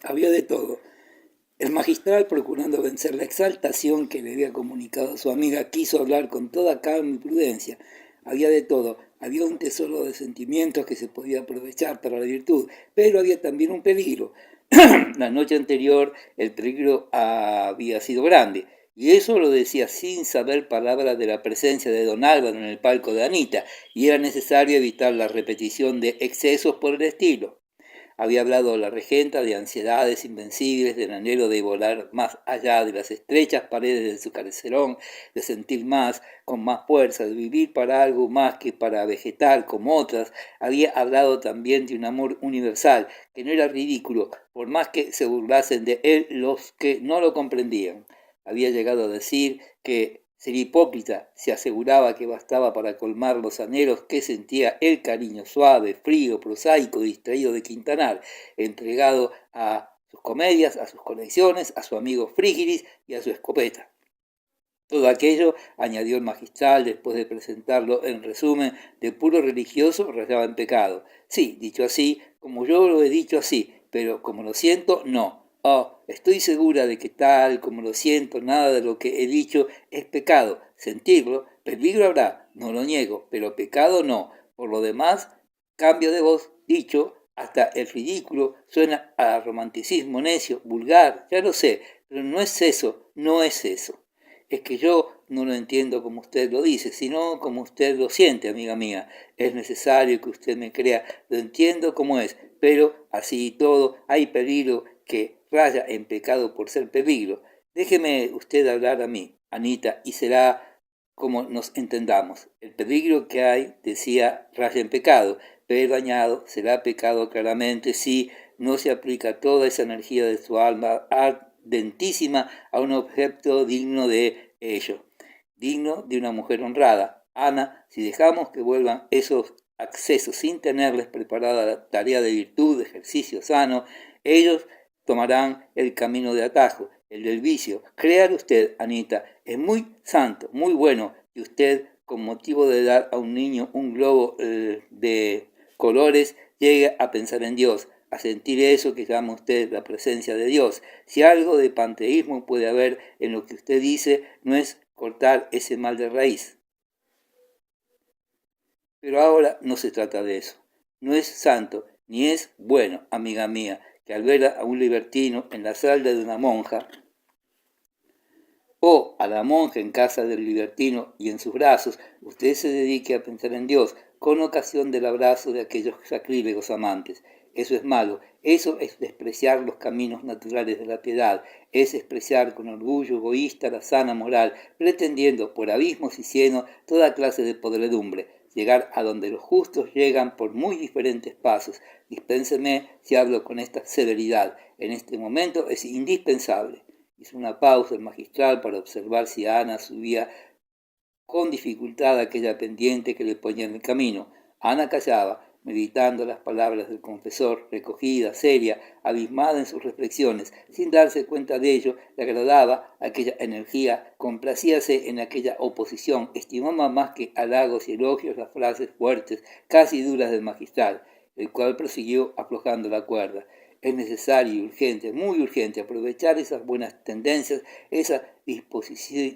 Había de todo. El magistral, procurando vencer la exaltación que le había comunicado a su amiga, quiso hablar con toda calma y prudencia. Había de todo. Había un tesoro de sentimientos que se podía aprovechar para la virtud, pero había también un peligro. La noche anterior el peligro había sido grande, y eso lo decía sin saber palabra de la presencia de don Álvaro en el palco de Anita, y era necesario evitar la repetición de excesos por el estilo. Había hablado la regenta de ansiedades invencibles, del anhelo de volar más allá de las estrechas paredes de su carcerón, de sentir más, con más fuerza, de vivir para algo más que para vegetar como otras. Había hablado también de un amor universal, que no era ridículo, por más que se burlasen de él los que no lo comprendían. Había llegado a decir que sería hipócrita si aseguraba que bastaba para colmar los anhelos que sentía el cariño suave, frío, prosaico, distraído de Quintanar, entregado a sus comedias, a sus colecciones, a su amigo Frígilis y a su escopeta. Todo aquello, añadió el magistral después de presentarlo en resumen, de puro religioso rayaba en pecado. Sí, dicho así, como yo lo he dicho así, pero como lo siento, no. Oh, estoy segura de que tal como lo siento, nada de lo que he dicho es pecado. Sentirlo, peligro habrá, no lo niego, pero pecado no. Por lo demás, cambio de voz, dicho, hasta el ridículo suena a romanticismo necio, vulgar, ya lo sé, pero no es eso, no es eso. Es que yo no lo entiendo como usted lo dice, sino como usted lo siente, amiga mía. Es necesario que usted me crea, lo entiendo como es, pero así y todo hay peligro que raya en pecado por ser peligro. Déjeme usted hablar a mí, Anita, y será como nos entendamos. El peligro que hay, decía, raya en pecado, pero añado, será pecado claramente si no se aplica toda esa energía de su alma ardentísima a un objeto digno de ello, digno de una mujer honrada. Ana, si dejamos que vuelvan esos accesos sin tenerles preparada la tarea de virtud, de ejercicio sano, ellos tomarán el camino de atajo, el del vicio. Créalo usted, Anita, es muy santo, muy bueno que usted, con motivo de dar a un niño un globo de colores, llegue a pensar en Dios, a sentir eso que llama usted la presencia de Dios. Si algo de panteísmo puede haber en lo que usted dice, no es cortar ese mal de raíz. Pero ahora no se trata de eso. No es santo, ni es bueno, amiga mía, que al ver a un libertino en la celda de una monja, o a la monja en casa del libertino y en sus brazos, usted se dedique a pensar en Dios con ocasión del abrazo de aquellos sacrílegos amantes. Eso es malo, eso es despreciar los caminos naturales de la piedad, es despreciar con orgullo egoísta la sana moral, pretendiendo por abismos y cieno toda clase de podredumbre, llegar a donde los justos llegan por muy diferentes pasos. Dispénseme si hablo con esta severidad, en este momento es indispensable. Hizo una pausa el magistral para observar si Ana subía con dificultad aquella pendiente que le ponía en el camino. Ana callaba, meditando las palabras del confesor, recogida, seria, abismada en sus reflexiones. Sin darse cuenta de ello, le agradaba aquella energía, complacíase en aquella oposición, estimaba más que halagos y elogios las frases fuertes, casi duras del magistral, el cual prosiguió aflojando la cuerda. Es necesario y urgente, muy urgente, aprovechar esas buenas tendencias, esa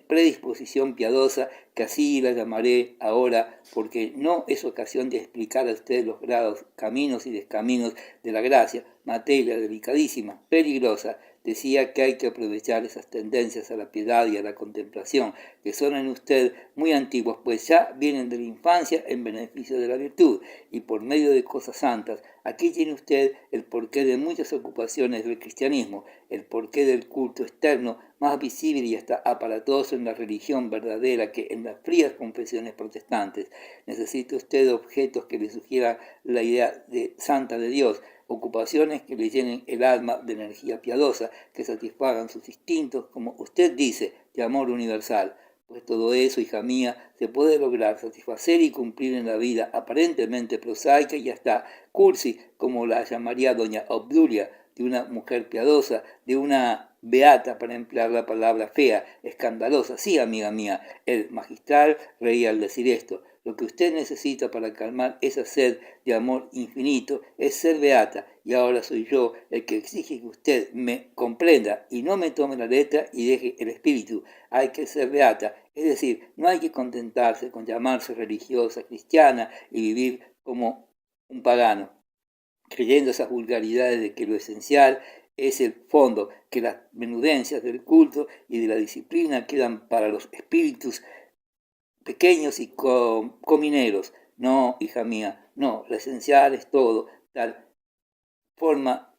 predisposición piadosa, que así la llamaré ahora, porque no es ocasión de explicar a ustedes los grados, caminos y descaminos de la gracia, materia delicadísima, peligrosa. Decía que hay que aprovechar esas tendencias a la piedad y a la contemplación, que son en usted muy antiguas, pues ya vienen de la infancia en beneficio de la virtud, y por medio de cosas santas. Aquí tiene usted el porqué de muchas ocupaciones del cristianismo, el porqué del culto externo, más visible y hasta aparatoso en la religión verdadera que en las frías confesiones protestantes. Necesita usted objetos que le sugieran la idea de santa de Dios, ocupaciones que le llenen el alma de energía piadosa, que satisfagan sus instintos, como usted dice, de amor universal. Pues todo eso, hija mía, se puede lograr, satisfacer y cumplir en la vida aparentemente prosaica y hasta cursi, como la llamaría doña Obdulia, de una mujer piadosa, de una beata, para emplear la palabra fea, escandalosa. Sí, amiga mía, el magistral reía al decir esto. Lo que usted necesita para calmar esa sed de amor infinito es ser beata, y ahora soy yo el que exige que usted me comprenda y no me tome la letra y deje el espíritu. Hay que ser beata, es decir, no hay que contentarse con llamarse religiosa, cristiana y vivir como un pagano, creyendo esas vulgaridades de que lo esencial es el fondo, que las menudencias del culto y de la disciplina quedan para los espíritus pequeños y comineros. No, hija mía, no, lo esencial es todo, tal forma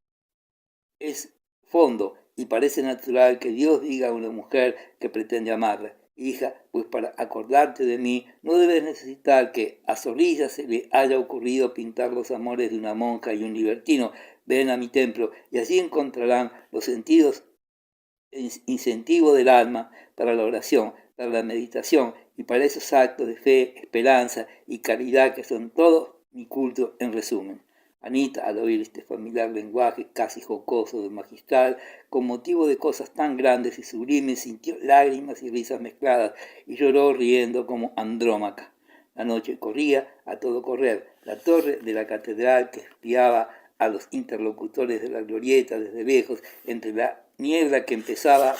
es fondo, y parece natural que Dios diga a una mujer que pretende amarla: hija, pues para acordarte de mí no debes necesitar que a Zorrilla se le haya ocurrido pintar los amores de una monja y un libertino. Ven a mi templo y allí encontrarán los sentidos incentivo del alma para la oración, para la meditación y para esos actos de fe, esperanza y caridad que son todo mi culto en resumen. Anita, al oír este familiar lenguaje casi jocoso del magistral, con motivo de cosas tan grandes y sublimes, sintió lágrimas y risas mezcladas y lloró riendo como Andrómaca. La noche corría a todo correr. La torre de la catedral, que espiaba a los interlocutores de la glorieta desde lejos, entre la niebla que empezaba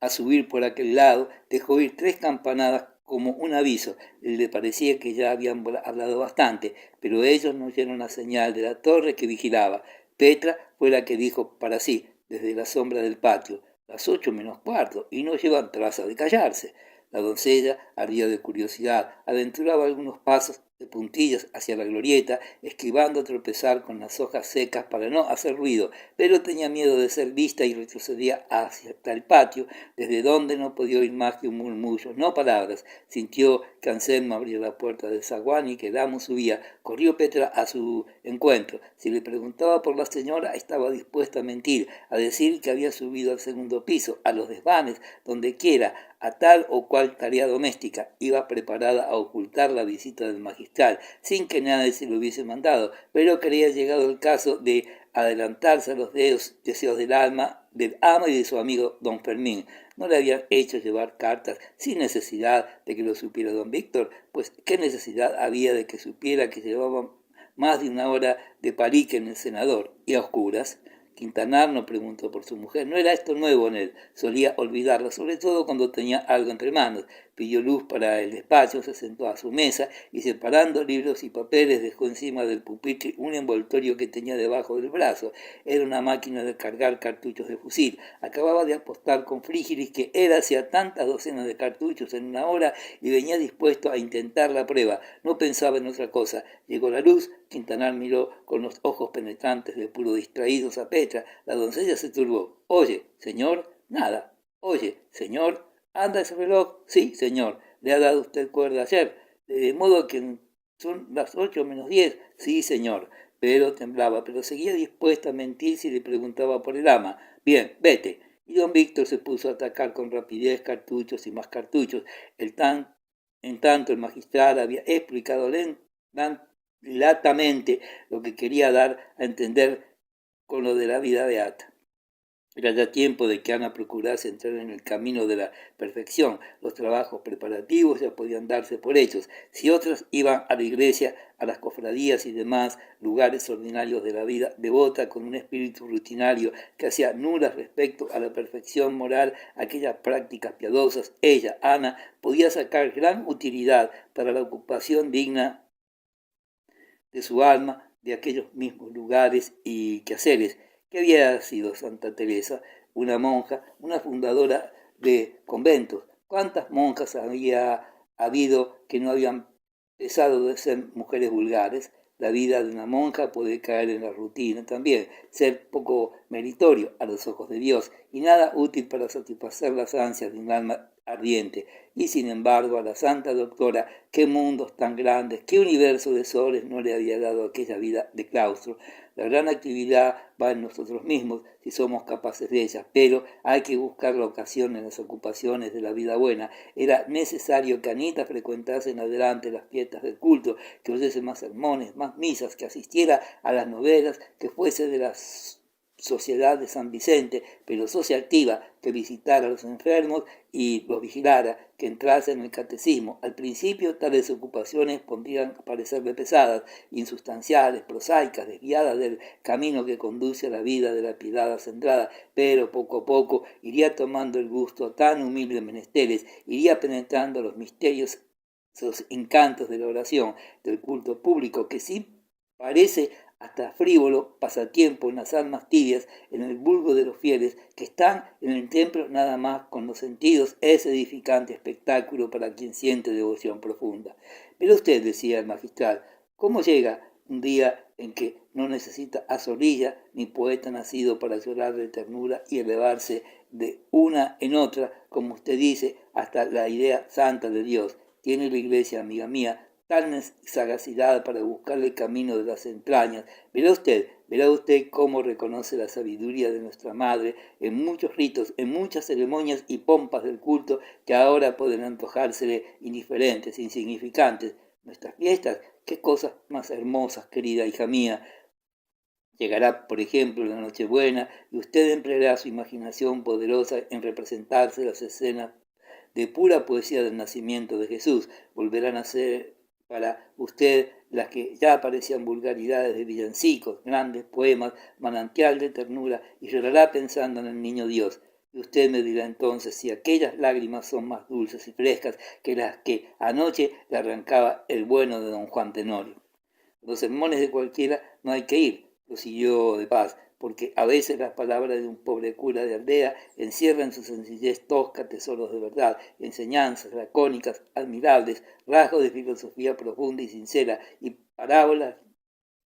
a subir por aquel lado, dejó oír 3 campanadas como un aviso. Le parecía que ya habían hablado bastante, pero ellos no oyeron la señal de la torre que vigilaba. Petra fue la que dijo para sí, desde la sombra del patio: las 8 menos cuarto, y no llevan traza de callarse. La doncella, ardida de curiosidad, aventuraba algunos pasos de puntillas hacia la glorieta, esquivando tropezar con las hojas secas para no hacer ruido, pero tenía miedo de ser vista y retrocedía hacia el patio, desde donde no podía oír más que un murmullo, no palabras. Sintió que Anselmo abría la puerta del zaguán y que Damo subía. Corrió Petra a su encuentro. Si le preguntaba por la señora, estaba dispuesta a mentir, a decir que había subido al segundo piso, a los desvanes, donde quiera, a tal o cual tarea doméstica. Iba preparada a ocultar la visita del magistral, sin que nadie se lo hubiese mandado, pero creía llegado el caso de adelantarse a los deseos del ama y de su amigo don Fermín. No le habían hecho llevar cartas sin necesidad de que lo supiera don Víctor, pues qué necesidad había de que supiera que llevaban más de una hora de palique en el senador, y a oscuras. Quintanar no preguntó por su mujer. No era esto nuevo en él. Solía olvidarla, sobre todo cuando tenía algo entre manos. Pidió luz para el despacho, se sentó a su mesa y, separando libros y papeles, dejó encima del pupitre un envoltorio que tenía debajo del brazo. Era una máquina de cargar cartuchos de fusil. Acababa de apostar con Frígilis que él hacía tantas docenas de cartuchos en una hora y venía dispuesto a intentar la prueba. No pensaba en otra cosa. Llegó la luz. Quintanar miró con los ojos penetrantes de puro distraídos a Petra. La doncella se turbó. «Oye, señor». «Nada». «Oye, señor». «¿Anda ese reloj?» «Sí, señor». «¿Le ha dado usted cuerda ayer?» «De modo que son las 8 menos 10». «Sí, señor». Pero temblaba, pero seguía dispuesta a mentir si le preguntaba por el ama. «Bien, vete». Y don Víctor se puso a atacar con rapidez cartuchos y más cartuchos. En tanto el magistral había explicado latamente lo que quería dar a entender con lo de la vida beata. Era ya tiempo de que Ana procurase entrar en el camino de la perfección. Los trabajos preparativos ya podían darse por hechos. Si otros iban a la iglesia, a las cofradías y demás lugares ordinarios de la vida devota con un espíritu rutinario que hacía nulas respecto a la perfección moral aquellas prácticas piadosas, ella, Ana, podía sacar gran utilidad para la ocupación digna de su alma de aquellos mismos lugares y quehaceres. Que había sido Santa Teresa, una monja, una fundadora de conventos. ¿Cuántas monjas había habido que no habían pesado de ser mujeres vulgares? La vida de una monja puede caer en la rutina también, ser poco meritorio a los ojos de Dios y nada útil para satisfacer las ansias de un alma ardiente. Y sin embargo a la santa doctora, qué mundos tan grandes, qué universo de soles no le había dado aquella vida de claustro. La gran actividad va en nosotros mismos si somos capaces de ella, pero hay que buscar la ocasión en las ocupaciones de la vida buena. Era necesario que Anita frecuentase en adelante las fiestas del culto, que oyese más sermones, más misas, que asistiera a las novelas, que fuese de las Sociedad de San Vicente, pero socioactiva, que visitara a los enfermos y los vigilara, que entrase en el catecismo. Al principio tales ocupaciones podrían parecerle pesadas, insustanciales, prosaicas, desviadas del camino que conduce a la vida de la piedad centrada, pero poco a poco iría tomando el gusto a tan humildes menesteres, iría penetrando los misterios, los encantos de la oración, del culto público, que sí parece hasta frívolo pasatiempo en las almas tibias, en el vulgo de los fieles que están en el templo nada más con los sentidos, es edificante espectáculo para quien siente devoción profunda. Pero usted, decía el magistral, ¿cómo llega un día en que no necesita a Zorrilla ni poeta nacido para llorar de ternura y elevarse de una en otra, como usted dice, hasta la idea santa de Dios? Tiene la iglesia, amiga mía, tal sagacidad para buscar el camino de las entrañas. Verá usted cómo reconoce la sabiduría de nuestra Madre en muchos ritos, en muchas ceremonias y pompas del culto que ahora pueden antojársele indiferentes, insignificantes. Nuestras fiestas, qué cosas más hermosas, querida hija mía. Llegará, por ejemplo, la Nochebuena y usted empleará su imaginación poderosa en representarse las escenas de pura poesía del nacimiento de Jesús. Volverán a ser para usted las que ya parecían vulgaridades de villancicos, grandes poemas, manantial de ternura, y llorará pensando en el niño Dios. Y usted me dirá entonces si aquellas lágrimas son más dulces y frescas que las que anoche le arrancaba el bueno de don Juan Tenorio. Los sermones de cualquiera no hay que ir, prosiguió de Paz, porque a veces las palabras de un pobre cura de aldea encierran en su sencillez tosca tesoros de verdad, enseñanzas lacónicas, admirables, rasgos de filosofía profunda y sincera, y parábolas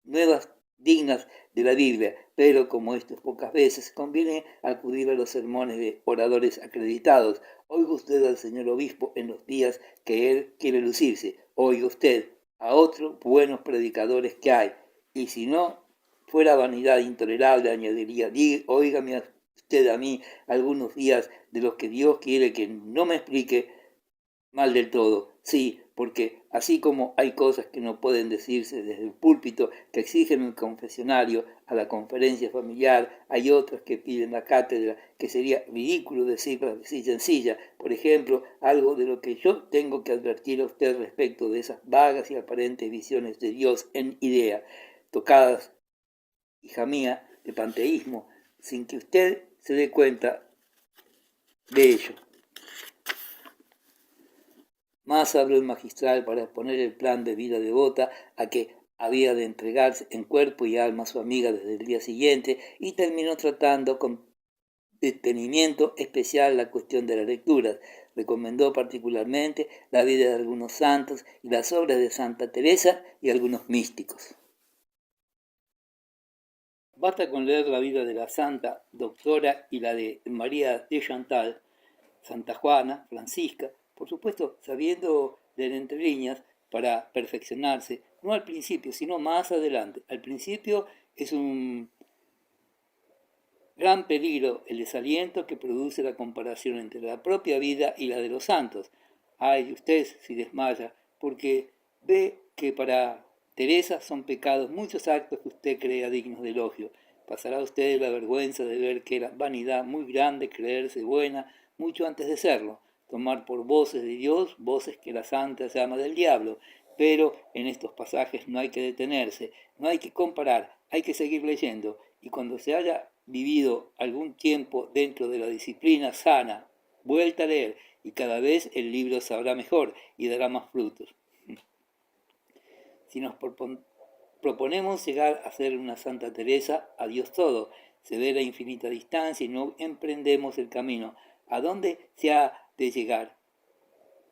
nuevas dignas de la Biblia, pero como esto es pocas veces, conviene acudir a los sermones de oradores acreditados. Oiga usted al señor obispo en los días que él quiere lucirse, oiga usted a otros buenos predicadores que hay, y si no fuera vanidad intolerable, añadiría, óigame usted a mí algunos días de los que Dios quiere que no me explique mal del todo. Sí, porque así como hay cosas que no pueden decirse desde el púlpito, que exigen el confesionario, a la conferencia familiar, hay otras que piden la cátedra, que sería ridículo decirlas de silla en silla. Por ejemplo, algo de lo que yo tengo que advertir a usted respecto de esas vagas y aparentes visiones de Dios en idea, tocadas, hija mía, de panteísmo, sin que usted se dé cuenta de ello. Más habló el magistral para exponer el plan de vida devota a que había de entregarse en cuerpo y alma a su amiga desde el día siguiente, y terminó tratando con detenimiento especial la cuestión de las lecturas. Recomendó particularmente la vida de algunos santos y las obras de Santa Teresa y algunos místicos. Basta con leer la vida de la Santa Doctora y la de María de Chantal, Santa Juana, Francisca, por supuesto sabiendo leer entre líneas para perfeccionarse, no al principio, sino más adelante. Al principio es un gran peligro el desaliento que produce la comparación entre la propia vida y la de los santos. Ay de usted si desmaya, porque ve que para Teresa son pecados muchos actos que usted crea dignos de elogio. Pasará usted la vergüenza de ver que era vanidad muy grande creerse buena mucho antes de serlo, tomar por voces de Dios, voces que la santa llama del diablo. Pero en estos pasajes no hay que detenerse, no hay que comparar, hay que seguir leyendo, y cuando se haya vivido algún tiempo dentro de la disciplina sana, vuelta a leer, y cada vez el libro sabrá mejor y dará más frutos. Si nos proponemos llegar a ser una Santa Teresa, adiós todo, se ve la infinita distancia y no emprendemos el camino. ¿A dónde se ha de llegar?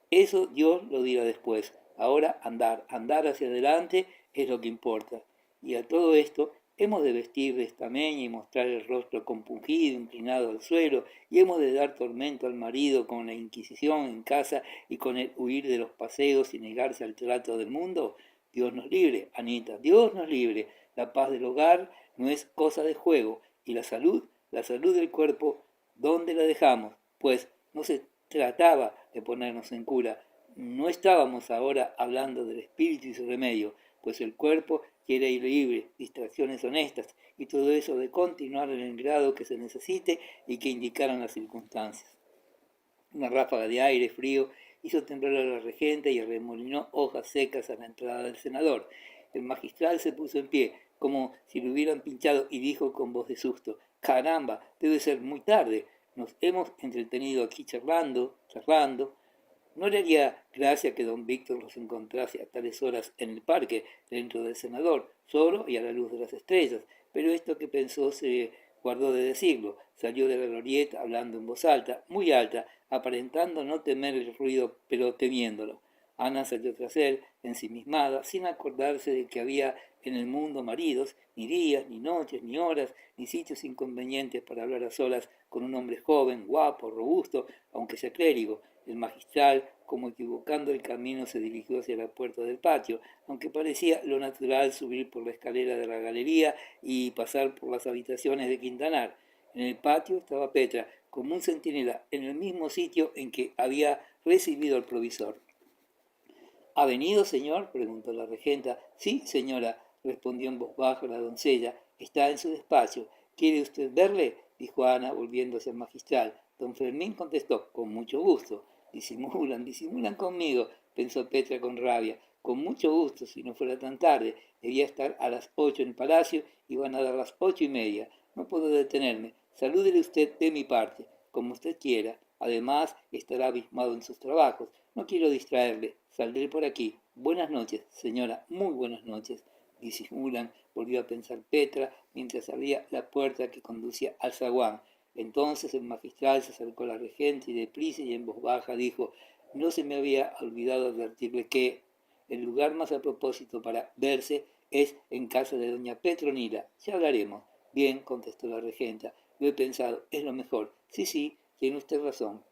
Eso Dios lo dirá después. Ahora andar hacia adelante es lo que importa. Y a todo esto hemos de vestir de estameña y mostrar el rostro compungido, inclinado al suelo, y hemos de dar tormento al marido con la inquisición en casa y con el huir de los paseos y negarse al trato del mundo. Dios nos libre, Anita, Dios nos libre. La paz del hogar no es cosa de juego. Y la salud del cuerpo, ¿dónde la dejamos? Pues no se trataba de ponernos en cura. No estábamos ahora hablando del espíritu y su remedio, pues el cuerpo que era libre, distracciones honestas, y todo eso de continuar en el grado que se necesite y que indicaran las circunstancias. Una ráfaga de aire frío hizo temblar a la regenta y arremolinó hojas secas a la entrada del senador. El magistral se puso en pie, como si lo hubieran pinchado, y dijo con voz de susto: «Caramba, debe ser muy tarde. Nos hemos entretenido aquí charlando. ¿No le haría gracia que don Víctor los encontrase a tales horas en el parque, dentro del senador, solo y a la luz de las estrellas?» Pero esto que pensó se guardó de decirlo. Salió de la glorieta hablando en voz alta, muy alta, aparentando no temer el ruido, pero temiéndolo. Ana salió tras él, ensimismada, sin acordarse de que había en el mundo maridos, ni días, ni noches, ni horas, ni sitios inconvenientes para hablar a solas con un hombre joven, guapo, robusto, aunque sea clérigo. El magistral, como equivocando el camino, se dirigió hacia la puerta del patio, aunque parecía lo natural subir por la escalera de la galería y pasar por las habitaciones de Quintanar. En el patio estaba Petra, como un centinela, en el mismo sitio en que había recibido al provisor. ¿Ha venido, señor?, preguntó la regenta. Sí, señora, respondió en voz baja la doncella. Está en su despacho. ¿Quiere usted verle?, dijo Ana, volviéndose al magistral. Don Fermín contestó: con mucho gusto. Disimulan conmigo, pensó Petra con rabia. Con mucho gusto, si no fuera tan tarde. Debía estar a las 8 en el palacio y van a dar las 8:30. No puedo detenerme. Salúdele usted de mi parte, como usted quiera. Además, estará abismado en sus trabajos. No quiero distraerle. Saldré por aquí. Buenas noches, señora. Muy buenas noches. Disimulan, volvió a pensar Petra mientras abría la puerta que conducía al zaguán. Entonces el magistral se acercó a la regente y deprisa y en voz baja dijo: no se me había olvidado advertirle que el lugar más a propósito para verse es en casa de doña Petronila. Ya hablaremos. Bien, contestó la regenta. Lo he pensado. Es lo mejor. Sí, tiene usted razón.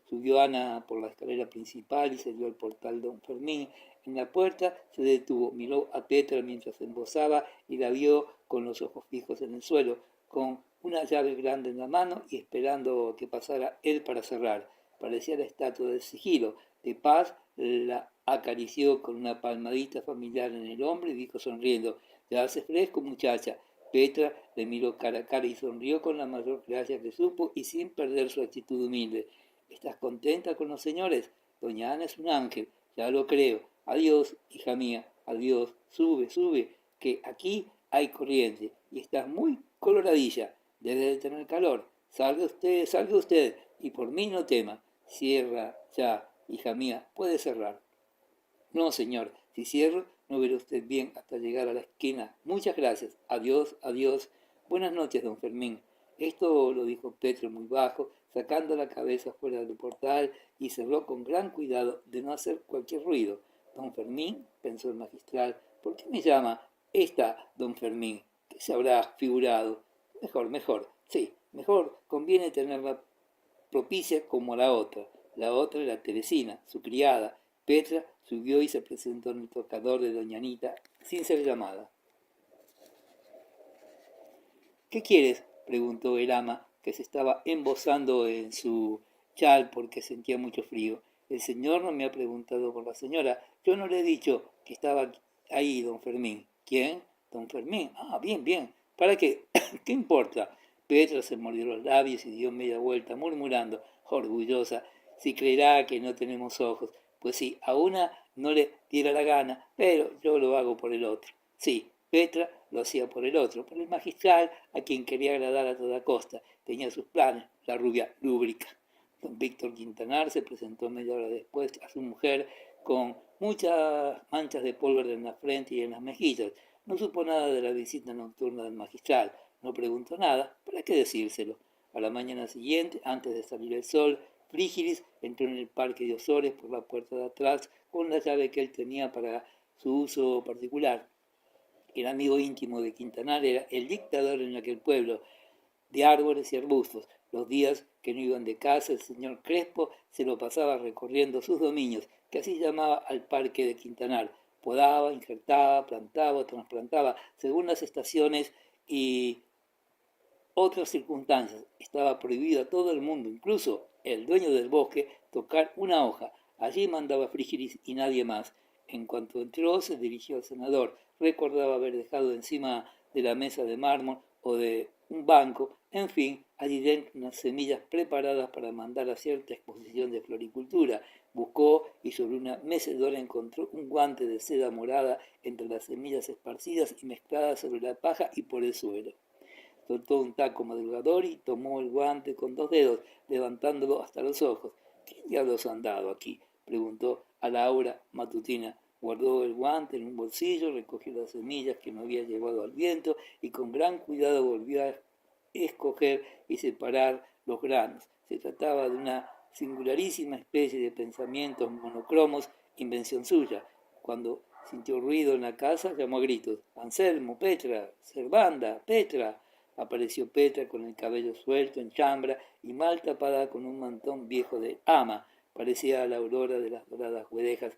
Subió Ana por la escalera principal y salió al portal don Fermín. En la puerta se detuvo, miró a Petra mientras embozaba y la vio con los ojos fijos en el suelo, con una llave grande en la mano y esperando que pasara él para cerrar. Parecía la estatua del sigilo. De paz la acarició con una palmadita familiar en el hombro y dijo sonriendo: «Ya hace fresco, muchacha». Petra le miró cara a cara y sonrió con la mayor gracia que supo y sin perder su actitud humilde. ¿Estás contenta con los señores? Doña Ana es un ángel, ya lo creo. Adiós, hija mía, adiós. Sube, que aquí hay corriente y estás muy coloradilla. Debe de tener calor. Salga usted, y por mí no tema. Cierra ya, hija mía, puede cerrar. No, señor, si cierro, no verá usted bien hasta llegar a la esquina. Muchas gracias. Adiós. Buenas noches, don Fermín. Esto lo dijo Petro muy bajo, sacando la cabeza fuera del portal, y cerró con gran cuidado de no hacer cualquier ruido. Don Fermín, pensó el magistral, ¿por qué me llama esta don Fermín? ¿Qué se habrá figurado? Mejor, sí, mejor conviene tenerla propicia como la otra. La otra era Teresina, su criada. Petra subió y se presentó en el tocador de doña Anita sin ser llamada. ¿Qué quieres?, preguntó el ama, que se estaba embozando en su chal porque sentía mucho frío. El señor no me ha preguntado por la señora. Yo no le he dicho que estaba ahí don Fermín. ¿Quién? Don Fermín. Ah, bien. ¿Para qué? ¿Qué importa? Petra se mordió los labios y dio media vuelta, murmurando, orgullosa: si creerá que no tenemos ojos. Pues sí, a una no le diera la gana, pero yo lo hago por el otro. Sí, Petra lo hacía por el otro, por el magistral, a quien quería agradar a toda costa. Tenía sus planes, la rubia lúbrica. Don Víctor Quintanar se presentó media hora después a su mujer con muchas manchas de pólvora en la frente y en las mejillas. No supo nada de la visita nocturna del magistral. No preguntó nada. ¿Para qué decírselo? A la mañana siguiente, antes de salir el sol, Frígilis entró en el parque de Ozores por la puerta de atrás con la llave que él tenía para su uso particular. El amigo íntimo de Quintanar era el dictador en aquel pueblo de árboles y arbustos. Los días que no iban de casa, el señor Crespo se lo pasaba recorriendo sus dominios, que así llamaba al parque de Quintanar. Podaba, injertaba, plantaba, trasplantaba, según las estaciones y otras circunstancias. Estaba prohibido a todo el mundo, incluso el dueño del bosque, tocar una hoja. Allí mandaba Frígilis y nadie más. En cuanto entró, se dirigió al senador. recordaba haber dejado encima de la mesa de mármol o de un banco, en fin, allí dentro unas semillas preparadas para mandar a cierta exposición de floricultura. Buscó y sobre una mecedora encontró un guante de seda morada entre las semillas esparcidas y mezcladas sobre la paja y por el suelo. Soltó un taco madrugador y tomó el guante con 2 dedos, levantándolo hasta los ojos. ¿Qué diablos han dado aquí? Preguntó a la hora matutina. Guardó el guante en un bolsillo, recogió las semillas que no había llevado al viento y con gran cuidado volvió a escoger y separar los granos. Se trataba de una singularísima especie de pensamientos monocromos, invención suya. Cuando sintió ruido en la casa, llamó a gritos: Anselmo, Petra, Servanda, Petra. Apareció Petra con el cabello suelto en chambra y mal tapada con un mantón viejo de ama. Parecía la aurora de las doradas guedejas,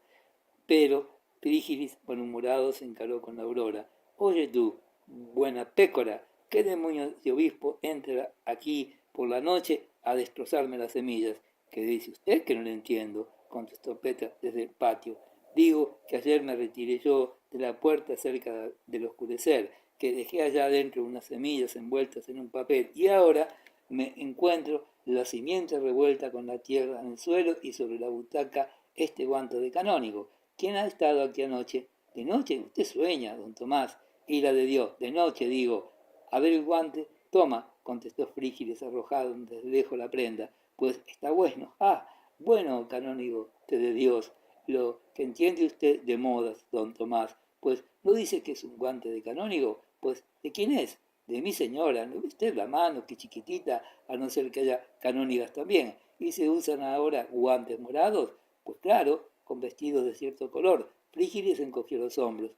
pero Frígilis, malhumorado, se encaró con la aurora. Oye tú, buena pécora, ¿qué demonios de obispo entra aquí por la noche a destrozarme las semillas? ¿Qué dice usted que no le entiendo? Contestó Petra desde el patio. Digo que ayer me retiré yo de la puerta cerca del oscurecer, que dejé allá adentro unas semillas envueltas en un papel y ahora me encuentro la simiente revuelta con la tierra en el suelo y sobre la butaca este guante de canónigo. ¿Quién ha estado aquí anoche? De noche usted sueña, don Tomás. Ira de Dios, de noche digo. A ver el guante. Toma, contestó Frígilis arrojado desde lejos la prenda. Pues está bueno. Ah, bueno, canónigo de Dios. Lo que entiende usted de modas, don Tomás. Pues no dice que es un guante de canónigo. Pues, ¿de quién es? De mi señora. ¿No ve usted la mano? Qué chiquitita, a no ser que haya canónigas también. ¿Y se usan ahora guantes morados? Pues claro, con vestidos de cierto color. Frígilis encogió los hombros.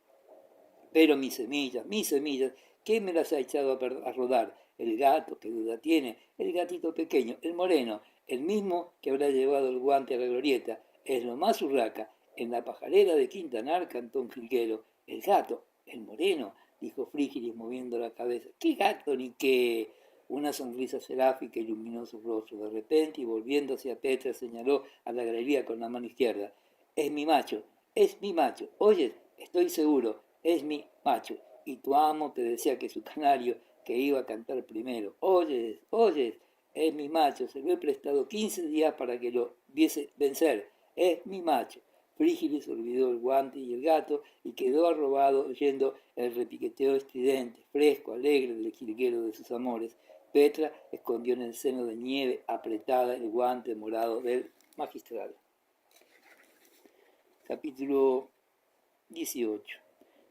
Pero mis semillas, ¿quién me las ha echado a rodar? El gato, qué duda tiene, el gatito pequeño, el moreno, el mismo que habrá llevado el guante a la glorieta. Es lo más urraca. En la pajarera de Quintanar cantó un jilguero. El gato, el moreno, dijo Frígilis moviendo la cabeza. ¿Qué gato ni qué? Una sonrisa seráfica iluminó su rostro de repente y volviéndose a Petra señaló a la galería con la mano izquierda. Es mi macho, es mi macho. Oyes, estoy seguro, es mi macho. Y tu amo te decía que su canario, que iba a cantar primero. Oyes, oyes, es mi macho. Se lo he prestado 15 días para que lo viese vencer. Es mi macho. Frígilis olvidó el guante y el gato y quedó arrobado oyendo el repiqueteo estridente, fresco, alegre del jilguero de sus amores. Petra escondió en el seno de nieve apretada el guante morado del magistral. Capítulo 18.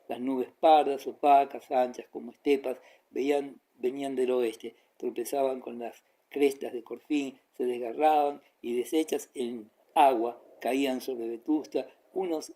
Las nubes pardas, opacas, anchas como estepas, venían del oeste, tropezaban con las crestas de Corfín, se desgarraban y deshechas en agua caían sobre Vetusta, unos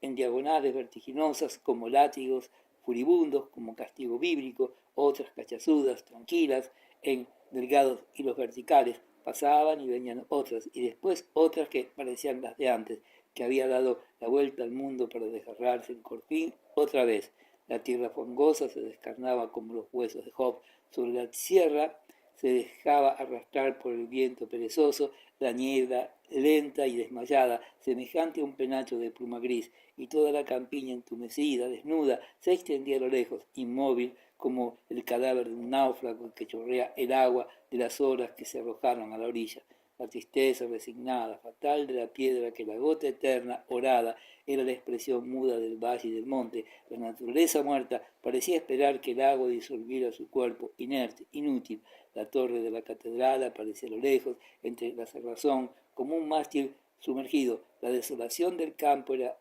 en diagonales vertiginosas como látigos, furibundos como castigo bíblico, otras cachazudas, tranquilas, en delgados hilos verticales, pasaban y venían otras, y después otras que parecían las de antes, que había dado la vuelta al mundo para desgarrarse en Corfín otra vez. La tierra fangosa se descarnaba como los huesos de Job. Sobre la sierra se dejaba arrastrar por el viento perezoso la niebla lenta y desmayada, semejante a un penacho de pluma gris, y toda la campiña entumecida, desnuda, se extendía a lo lejos, inmóvil, como el cadáver de un náufrago que chorrea el agua de las horas que se arrojaron a la orilla. La tristeza resignada, fatal de la piedra que la gota eterna, orada, era la expresión muda del valle y del monte. La naturaleza muerta parecía esperar que el agua disolviera su cuerpo, inerte, inútil. La torre de la catedral aparecía a lo lejos, entre la cerrazón, como un mástil sumergido. La desolación del campo era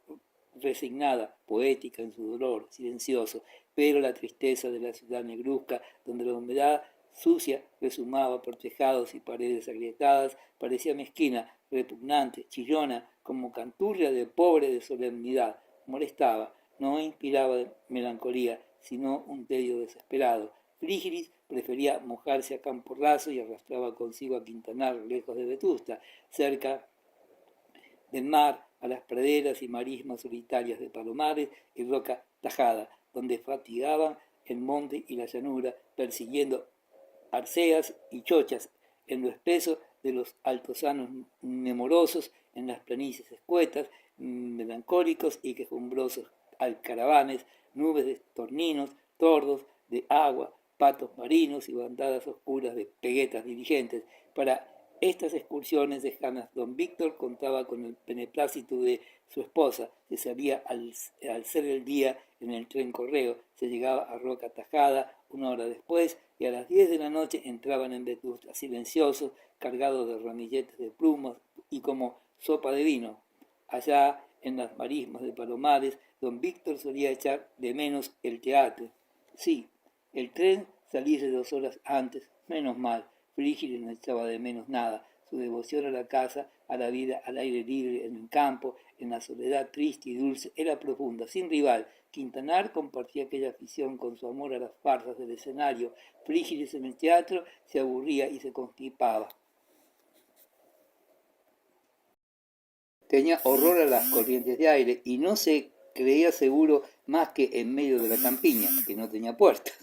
resignada, poética en su dolor, silencioso, pero la tristeza de la ciudad negruzca, donde la humedad sucia resumaba por tejados y paredes agrietadas, parecía mezquina, repugnante, chillona, como canturria de pobre de solemnidad. Molestaba, no inspiraba melancolía, sino un tedio desesperado. Frígilis prefería mojarse a campo raso y arrastraba consigo a Quintanar, lejos de Vetusta, cerca del mar, a las praderas y marismas solitarias de palomares y roca tajada, donde fatigaban el monte y la llanura, persiguiendo arceas y chochas en lo espeso de los altosanos nemorosos, en las planicies escuetas, melancólicos y quejumbrosos alcaravanes, nubes de torninos, tordos, de agua, patos marinos y bandadas oscuras de peguetas diligentes. Para estas excursiones lejanas, don Víctor contaba con el beneplácito de su esposa. Se salía al ser el día en el tren correo, se llegaba a Roca Tajada 1 hora después y a las 10 de la noche entraban en Vetusta, silenciosos, cargados de ramilletes de plumas y como sopa de vino. Allá en las marismas de Palomares, don Víctor solía echar de menos el teatro. Sí, el tren salía 2 horas antes, menos mal. Frígilis no echaba de menos nada. Su devoción a la casa, a la vida al aire libre, en el campo, en la soledad triste y dulce, era profunda, sin rival. Quintanar compartía aquella afición con su amor a las farsas del escenario. Frígilis en el teatro se aburría y se constipaba. Tenía horror a las corrientes de aire y no se creía seguro más que en medio de la campiña, que no tenía puertas.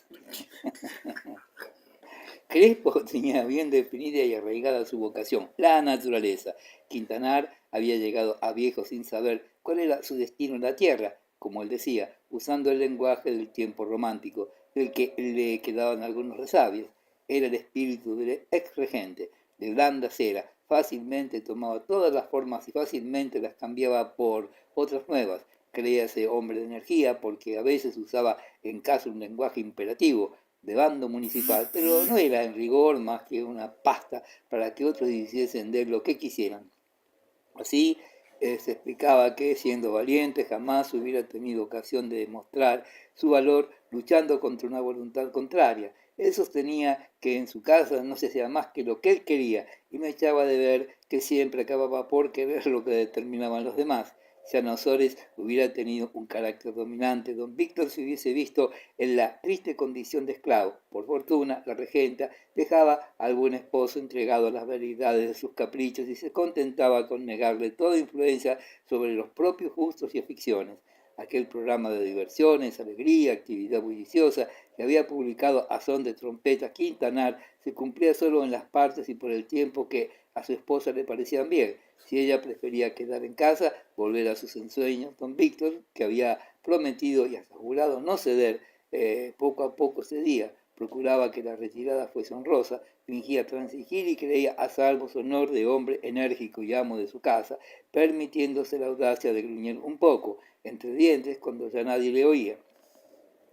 Crespo tenía bien definida y arraigada su vocación, la naturaleza. Quintanar había llegado a viejo sin saber cuál era su destino en la tierra, como él decía, usando el lenguaje del tiempo romántico, del que le quedaban algunos resabios. Era el espíritu del ex regente, de blanda cera, fácilmente tomaba todas las formas y fácilmente las cambiaba por otras nuevas. Creíase hombre de energía porque a veces usaba en caso un lenguaje imperativo, de bando municipal, pero no era en rigor más que una pasta para que otros hiciesen de él lo que quisieran. Así se explicaba que, siendo valiente, jamás hubiera tenido ocasión de demostrar su valor luchando contra una voluntad contraria. Él sostenía que en su casa no se hacía más que lo que él quería y me echaba de ver que siempre acababa por querer lo que determinaban los demás. Si Ana Ozores hubiera tenido un carácter dominante, don Víctor se hubiese visto en la triste condición de esclavo. Por fortuna, la regenta dejaba al buen esposo entregado a las veredades de sus caprichos y se contentaba con negarle toda influencia sobre los propios gustos y aficiones. Aquel programa de diversiones, alegría, actividad bulliciosa que había publicado a son de trompeta Quintanar se cumplía solo en las partes y por el tiempo que a su esposa le parecían bien. Si ella prefería quedar en casa, volver a sus ensueños, don Víctor, que había prometido y asegurado no ceder, poco a poco cedía. Procuraba que la retirada fuese honrosa, fingía transigir y creía a salvo su honor de hombre enérgico y amo de su casa, permitiéndose la audacia de gruñir un poco, entre dientes, cuando ya nadie le oía.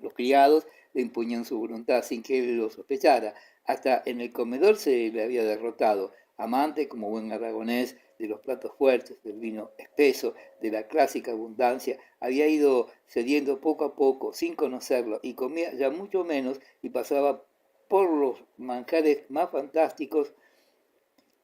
Los criados le imponían su voluntad sin que él lo sospechara. Hasta en el comedor se le había derrotado. Amante, como buen aragonés, de los platos fuertes, del vino espeso, de la clásica abundancia, había ido cediendo poco a poco, sin conocerlo, y comía ya mucho menos y pasaba por los manjares más fantásticos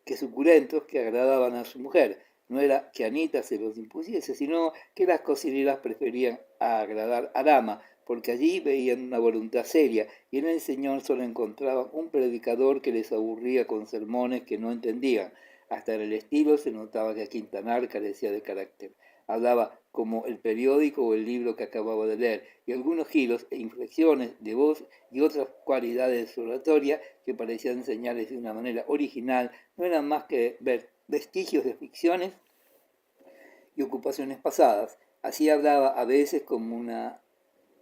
que suculentos que agradaban a su mujer. No era que Anita se los impusiese, sino que las cocineras preferían agradar a Dama, porque allí veían una voluntad seria, y en el Señor solo encontraban un predicador que les aburría con sermones que no entendían. Hasta en el estilo se notaba que Quintanar carecía de carácter. Hablaba como el periódico o el libro que acababa de leer, y algunos giros e inflexiones de voz y otras cualidades oratorias que parecían señales de una manera original no eran más que vestigios de ficciones y ocupaciones pasadas. Así hablaba a veces como una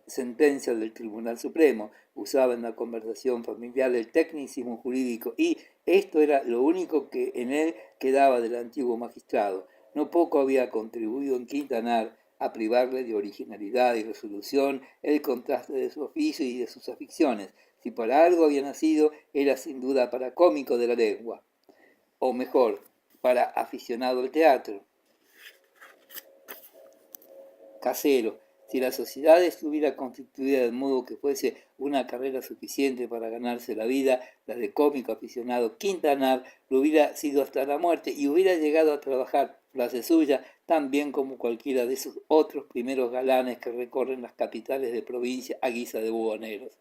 sentencia del Tribunal Supremo, usaba en la conversación familiar el tecnicismo jurídico y esto era lo único que en él quedaba del antiguo magistrado. No poco había contribuido en Quintanar a privarle de originalidad y resolución el contraste de su oficio y de sus aficiones. Si para algo había nacido, era sin duda para cómico de la lengua, o mejor, para aficionado al teatro. Casero. Si la sociedad estuviera constituida de modo que fuese una carrera suficiente para ganarse la vida, la de cómico aficionado Quintanar lo hubiera sido hasta la muerte y hubiera llegado a trabajar, frase suya, tan bien como cualquiera de esos otros primeros galanes que recorren las capitales de provincia a guisa de buhoneros.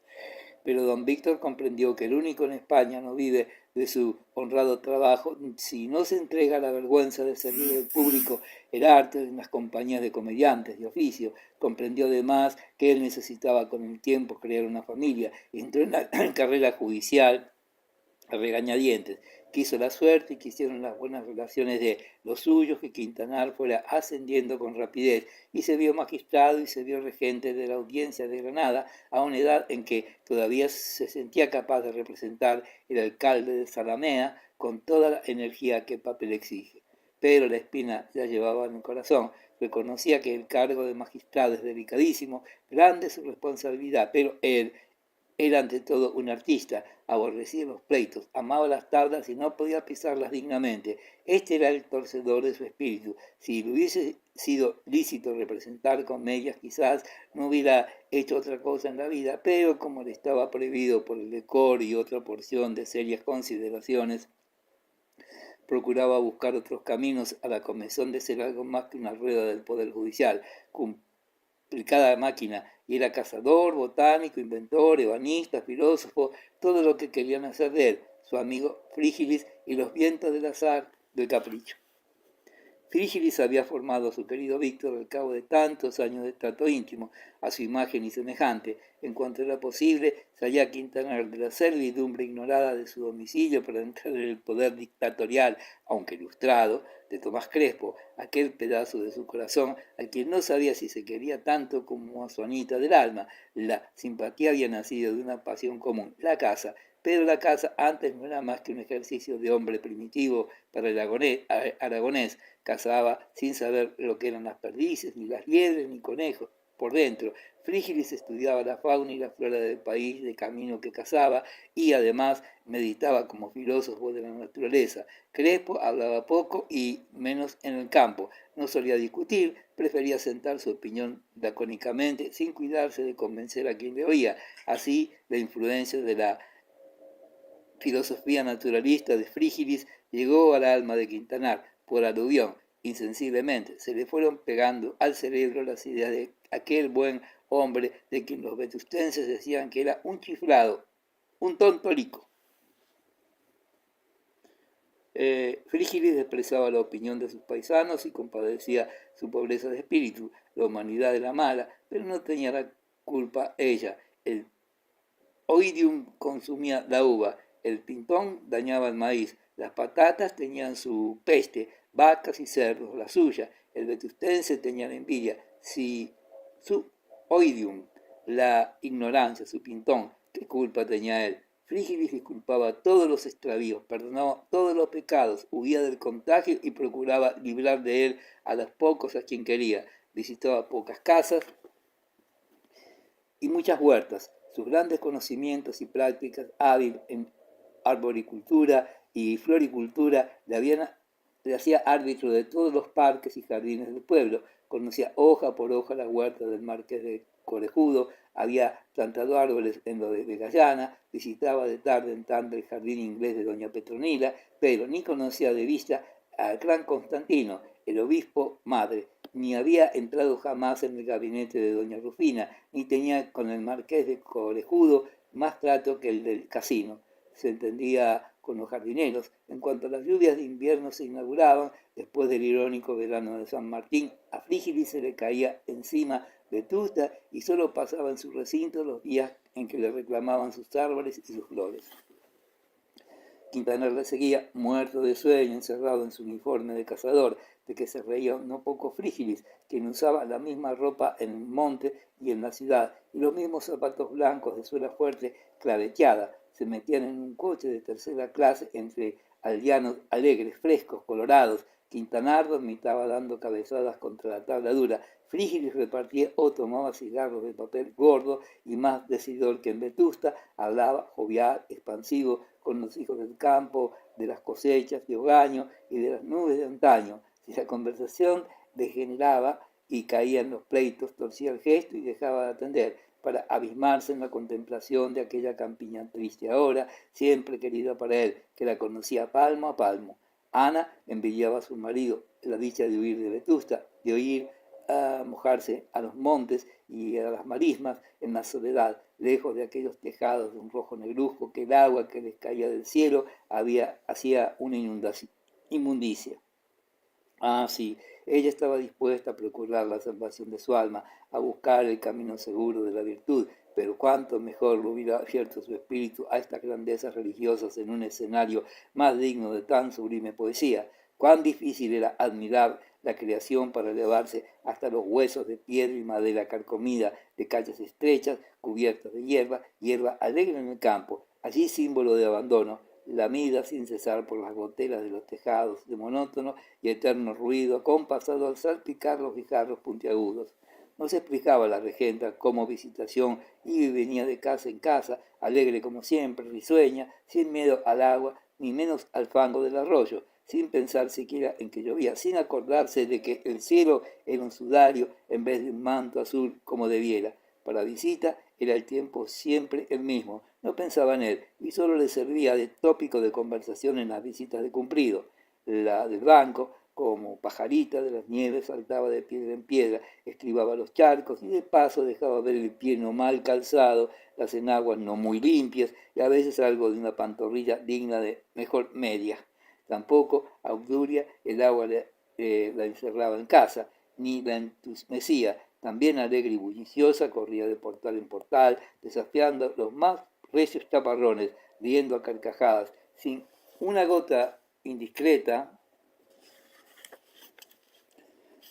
Pero don Víctor comprendió que el único en España no vive de su honrado trabajo si no se entrega a la vergüenza de servir al público el arte en las compañías de comediantes de oficio. Comprendió además que él necesitaba con el tiempo crear una familia y entró en la carrera judicial a regañadientes. Quiso la suerte y quisieron las buenas relaciones de los suyos que Quintanar fuera ascendiendo con rapidez y se vio magistrado y se vio regente de la audiencia de Granada a una edad en que todavía se sentía capaz de representar el alcalde de Zalamea con toda la energía que el papel exige. Pero la espina ya llevaba en el corazón. Reconocía que el cargo de magistrado es delicadísimo, grande su responsabilidad, pero él era ante todo un artista, aborrecía los pleitos, amaba las tablas y no podía pisarlas dignamente. Este era el torcedor de su espíritu. Si le hubiese sido lícito representar comedias, quizás no hubiera hecho otra cosa en la vida, pero como le estaba prohibido por el decoro y otra porción de serias consideraciones, procuraba buscar otros caminos a la comezón de ser algo más que una rueda del Poder Judicial, complicada máquina, y era cazador, botánico, inventor, ebanista, filósofo, todo lo que querían hacer de él, su amigo Frígilis y los vientos del azar, del capricho. Frígilis había formado a su querido Víctor al cabo de tantos años de trato íntimo, a su imagen y semejante. En cuanto era posible, salía Quintanar de la servidumbre ignorada de su domicilio para entrar en el poder dictatorial, aunque ilustrado, de Tomás Crespo, aquel pedazo de su corazón al quien no sabía si se quería tanto como a su Anita del alma. La simpatía había nacido de una pasión común, la caza, pero la caza antes no era más que un ejercicio de hombre primitivo para el aragonés. Cazaba sin saber lo que eran las perdices, ni las liebres, ni conejos. Por dentro, Frígilis estudiaba la fauna y la flora del país de camino que cazaba y además meditaba como filósofo de la naturaleza. Crespo hablaba poco y menos en el campo. No solía discutir, prefería sentar su opinión lacónicamente sin cuidarse de convencer a quien le oía. Así, la influencia de la filosofía naturalista de Frígilis llegó al alma de Quintanar por aluvión. Insensiblemente se le fueron pegando al cerebro las ideas de aquel buen hombre de quien los vetustenses decían que era un chiflado, un tontolico. Frígilis expresaba la opinión de sus paisanos y compadecía su pobreza de espíritu, la humanidad de la mala, pero no tenía la culpa ella. El oidium consumía la uva, el pintón dañaba el maíz, las patatas tenían su peste, vacas y cerdos la suya, el vetustense tenía la envidia, si su oidium, la ignorancia, su pintón, ¿qué culpa tenía él? Frígilis disculpaba todos los extravíos, perdonaba todos los pecados, huía del contagio y procuraba librar de él a los pocos a quien quería. Visitaba pocas casas y muchas huertas. Sus grandes conocimientos y prácticas hábil en arboricultura y floricultura le hacía árbitro de todos los parques y jardines del pueblo. Conocía hoja por hoja la huerta del Marqués de Corejudo, había plantado árboles en lo de Vegallana, visitaba de tarde en tarde el jardín inglés de doña Petronila, pero ni conocía de vista al gran Constantino, el obispo madre, ni había entrado jamás en el gabinete de doña Rufina, ni tenía con el Marqués de Corejudo más trato que el del casino. Se entendía con los jardineros. En cuanto las lluvias de invierno se inauguraban, después del irónico verano de San Martín, a Frígilis se le caía encima Vetusta y solo pasaba en su recinto los días en que le reclamaban sus árboles y sus flores. Quintanar le seguía, muerto de sueño, encerrado en su uniforme de cazador, de que se reía no poco Frígilis, quien usaba la misma ropa en el monte y en la ciudad, y los mismos zapatos blancos de suela fuerte claveteada. Se metían en un coche de tercera clase entre aldeanos alegres, frescos, colorados. Quintanar dormitaba dando cabezadas contra la tabla dura. Frígilis repartía o tomaba cigarros de papel gordo y más decidor que en Vetusta, hablaba jovial, expansivo, con los hijos del campo, de las cosechas de ogaño y de las nubes de antaño. Si la conversación degeneraba y caían los pleitos, torcía el gesto y dejaba de atender para abismarse en la contemplación de aquella campiña triste ahora, siempre querida para él, que la conocía palmo a palmo. Ana envidiaba a su marido la dicha de huir de Vetusta, de oír a mojarse a los montes y a las marismas en la soledad, lejos de aquellos tejados de un rojo negruzco que el agua que les caía del cielo hacía una inmundicia. Ah, sí, ella estaba dispuesta a procurar la salvación de su alma, a buscar el camino seguro de la virtud, pero cuánto mejor lo hubiera abierto su espíritu a estas grandezas religiosas en un escenario más digno de tan sublime poesía. Cuán difícil era admirar la creación para elevarse hasta los huesos de piedra y madera carcomida de calles estrechas, cubiertas de hierba, hierba alegre en el campo, allí símbolo de abandono, lamida sin cesar por las goteras de los tejados, de monótono y eterno ruido, compasado al salpicar los guijarros puntiagudos. No se explicaba la regenta como visitación y venía de casa en casa, alegre como siempre, risueña, sin miedo al agua, ni menos al fango del arroyo, sin pensar siquiera en que llovía, sin acordarse de que el cielo era un sudario en vez de un manto azul como debiera. Para visita era el tiempo siempre el mismo, no pensaba en él y solo le servía de tópico de conversación en las visitas de cumplido. La del banco, como pajarita de las nieves, saltaba de piedra en piedra, estribaba los charcos y de paso dejaba ver el pie no mal calzado, las enaguas no muy limpias y a veces algo de una pantorrilla digna de mejor media. Tampoco a Obduria el agua la encerraba en casa, ni la entumecía. También alegre y bulliciosa corría de portal en portal, desafiando los más recios chaparrones, riendo a carcajadas, sin una gota indiscreta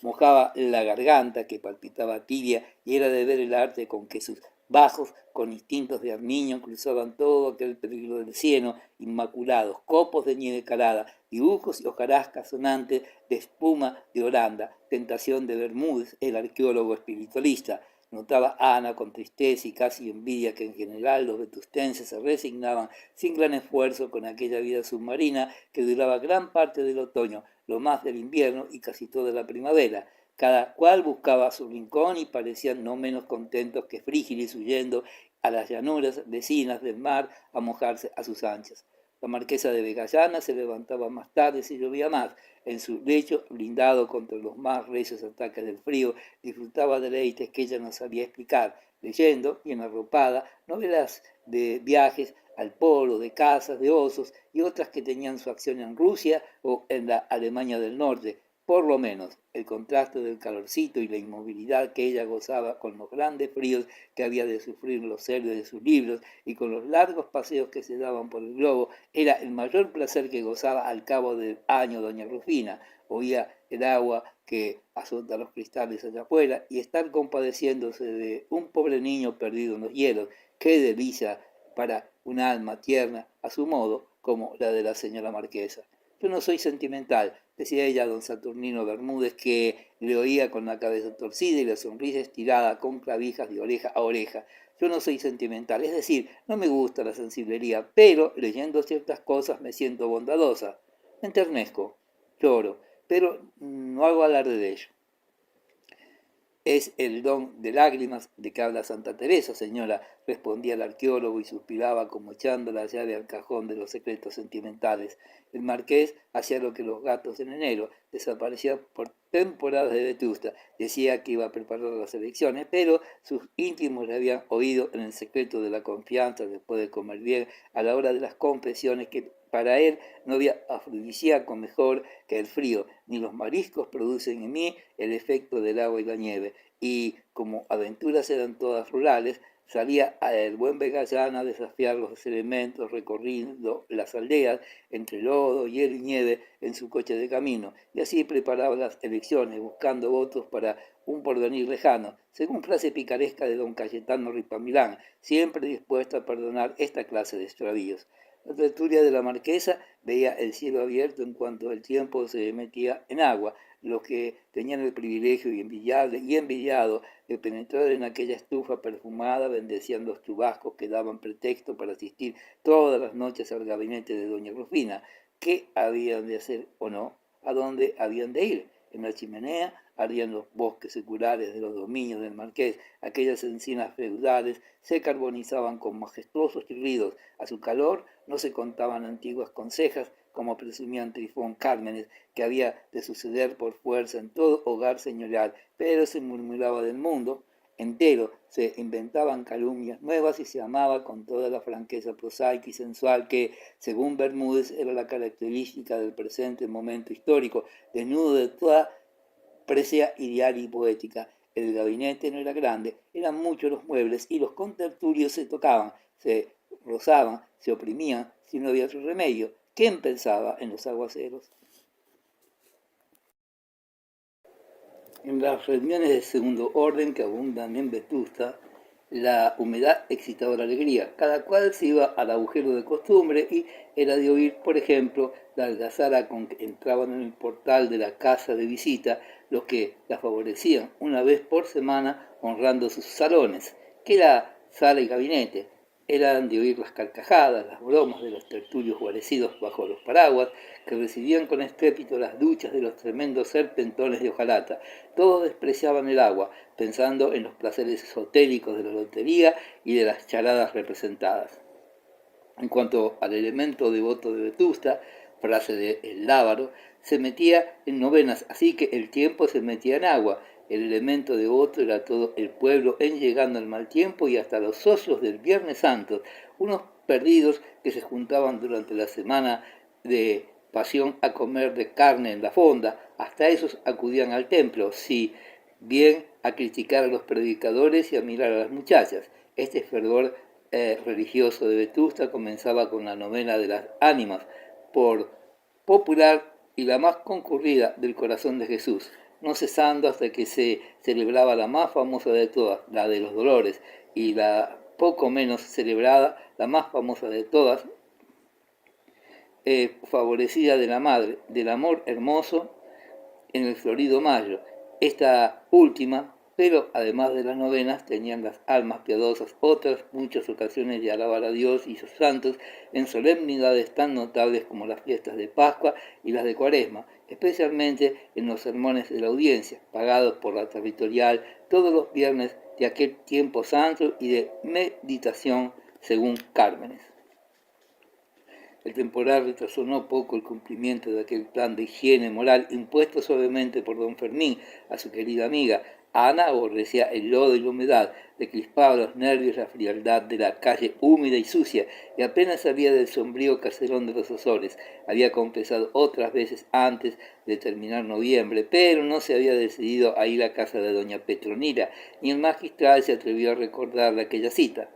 mojaba la garganta que palpitaba tibia y era de ver el arte con que sus bajos, con instintos de armiño, cruzaban todo aquel peligro del cieno, inmaculados, copos de nieve calada, dibujos y hojarascas sonantes de espuma de Holanda, tentación de Bermúdez, el arqueólogo espiritualista. Notaba Ana con tristeza y casi envidia que en general los vetustenses se resignaban sin gran esfuerzo con aquella vida submarina que duraba gran parte del otoño, lo más del invierno y casi toda la primavera. Cada cual buscaba su rincón y parecían no menos contentos que Frígilis huyendo a las llanuras vecinas del mar a mojarse a sus anchas. La marquesa de Vegallana se levantaba más tarde si llovía más. En su lecho, blindado contra los más recios ataques del frío, disfrutaba deleites que ella no sabía explicar, leyendo, bien arropada, novelas de viajes al polo, de cazas, de osos y otras que tenían su acción en Rusia o en la Alemania del Norte. Por lo menos, el contraste del calorcito y la inmovilidad que ella gozaba con los grandes fríos que había de sufrir los héroes de sus libros y con los largos paseos que se daban por el globo, era el mayor placer que gozaba al cabo del año doña Rufina. Oía el agua que azota los cristales allá afuera y estar compadeciéndose de un pobre niño perdido en los hielos. ¡Qué delicia para un alma tierna a su modo, como la de la señora marquesa! Yo no soy sentimental, decía ella a don Saturnino Bermúdez, que le oía con la cabeza torcida y la sonrisa estirada con clavijas de oreja a oreja. Yo no soy sentimental, es decir, no me gusta la sensiblería, pero leyendo ciertas cosas me siento bondadosa. Me enternezco, lloro, pero no hago alarde de ello. Es el don de lágrimas de que habla Santa Teresa, señora, respondía el arqueólogo y suspiraba como echando la llave al cajón de los secretos sentimentales. El marqués hacía lo que los gatos en enero, desaparecía por temporadas de Vetusta, decía que iba a preparar las elecciones, pero sus íntimos le habían oído en el secreto de la confianza, después de comer bien, a la hora de las confesiones, que para él no había afrodisíaco mejor que el frío, ni los mariscos producen en mí el efecto del agua y la nieve. Y como aventuras eran todas rurales, salía el buen Vegallana a desafiar los elementos recorriendo las aldeas entre lodo, hielo y nieve en su coche de camino, y así preparaba las elecciones, buscando votos para un porvenir lejano, según frase picaresca de don Cayetano Ripamilán, siempre dispuesto a perdonar esta clase de extravíos. La tertulia de la marquesa veía el cielo abierto en cuanto el tiempo se metía en agua. Los que tenían el privilegio y envidiado de penetrar en aquella estufa perfumada bendecían los chubascos que daban pretexto para asistir todas las noches al gabinete de doña Rufina. ¿Qué habían de hacer o no? ¿A dónde habían de ir? En la chimenea ardían los bosques seculares de los dominios del marqués. Aquellas encinas feudales se carbonizaban con majestuosos chirridos. A su calor no se contaban antiguas consejas, como presumían Trifón Cármenes, que había de suceder por fuerza en todo hogar señorial, pero se murmuraba del mundo entero, se inventaban calumnias nuevas y se amaba con toda la franqueza prosaica y sensual que, según Bermúdez, era la característica del presente momento histórico, desnudo de toda presea ideal y poética. El gabinete no era grande, eran muchos los muebles y los contertulios se tocaban, se rozaban, se oprimían, si no había otro remedio. ¿Quién pensaba en los aguaceros? En las reuniones de segundo orden que abundan en Vetusta, la humedad excitaba la alegría. Cada cual se iba al agujero de costumbre y era de oír, por ejemplo, la algazara con que entraban en el portal de la casa de visita los que la favorecían una vez por semana honrando sus salones, que era sala y gabinete. Eran de oír las carcajadas, las bromas de los tertulios guarecidos bajo los paraguas, que recibían con estrépito las duchas de los tremendos serpentones de hojalata. Todos despreciaban el agua, pensando en los placeres esotéricos de la lotería y de las charadas representadas. En cuanto al elemento devoto de Vetusta, frase de El Lábaro, se metía en novenas, así que el tiempo se metía en agua. El elemento devoto era todo el pueblo en llegando al mal tiempo y hasta los socios del Viernes Santo, unos perdidos que se juntaban durante la semana de pasión a comer de carne en la fonda, hasta esos acudían al templo, sí, bien a criticar a los predicadores y a mirar a las muchachas. Este fervor religioso de Vetusta comenzaba con la novena de las ánimas, por popular y la más concurrida del corazón de Jesús, no cesando hasta que se celebraba la más famosa de todas, la de los dolores, y la poco menos celebrada, la más famosa de todas, favorecida de la madre, del amor hermoso en el florido mayo. Esta última, pero además de las novenas, tenían las almas piadosas otras muchas ocasiones de alabar a Dios y sus santos en solemnidades tan notables como las fiestas de Pascua y las de Cuaresma, especialmente en los sermones de la audiencia, pagados por la territorial todos los viernes de aquel tiempo santo y de meditación según Cármenes. El temporal retrasó no poco el cumplimiento de aquel plan de higiene moral impuesto suavemente por don Fermín a su querida amiga. Ana aborrecía el lodo y la humedad, le crispaba los nervios la frialdad de la calle húmeda y sucia, y apenas salía del sombrío caserón de los Ozores. Había confesado otras veces antes de terminar noviembre, pero no se había decidido a ir a casa de doña Petronila, ni el magistral se atrevió a recordarle aquella cita.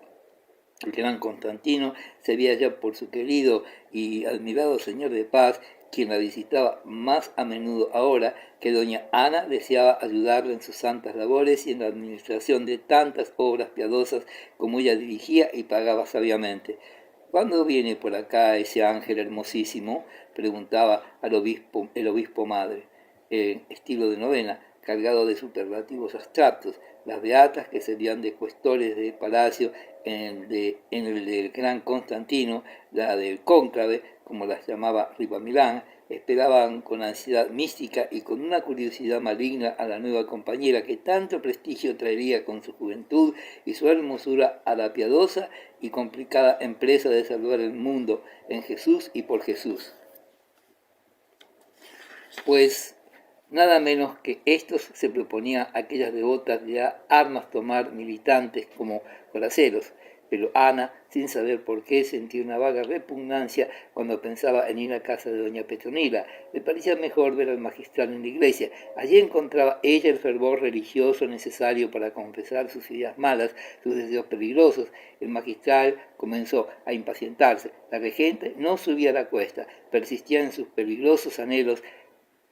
El gran Constantino se veía ya por su querido y admirado señor de paz, quien la visitaba más a menudo ahora que doña Ana deseaba ayudarle en sus santas labores y en la administración de tantas obras piadosas como ella dirigía y pagaba sabiamente. ¿Cuándo viene por acá ese ángel hermosísimo?, preguntaba el obispo madre, en estilo de novena, cargado de superlativos abstractos, las beatas que serían de cuestores de palacio en el del gran Constantino, la del cónclave, como las llamaba Ripamilán, esperaban con ansiedad mística y con una curiosidad maligna a la nueva compañera que tanto prestigio traería con su juventud y su hermosura a la piadosa y complicada empresa de salvar el mundo en Jesús y por Jesús. Pues nada menos que estos se proponían aquellas devotas de armas tomar militantes como coraceros, pero Ana, sin saber por qué, sentía una vaga repugnancia cuando pensaba en ir a casa de doña Petronila. Le parecía mejor ver al magistral en la iglesia. Allí encontraba ella el fervor religioso necesario para confesar sus ideas malas, sus deseos peligrosos. El magistral comenzó a impacientarse. La regente no subía a la cuesta, persistía en sus peligrosos anhelos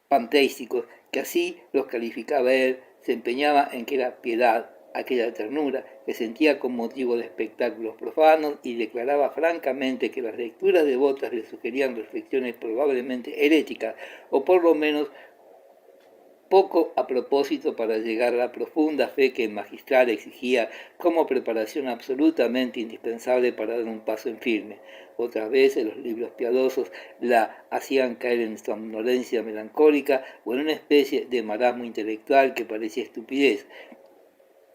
panteísticos, que así los calificaba él, se empeñaba en que era piedad, aquella ternura que sentía con motivo de espectáculos profanos y declaraba francamente que las lecturas devotas le sugerían reflexiones probablemente heréticas o por lo menos poco a propósito para llegar a la profunda fe que el magistral exigía como preparación absolutamente indispensable para dar un paso en firme. Otras veces los libros piadosos la hacían caer en somnolencia melancólica o en una especie de marasmo intelectual que parecía estupidez.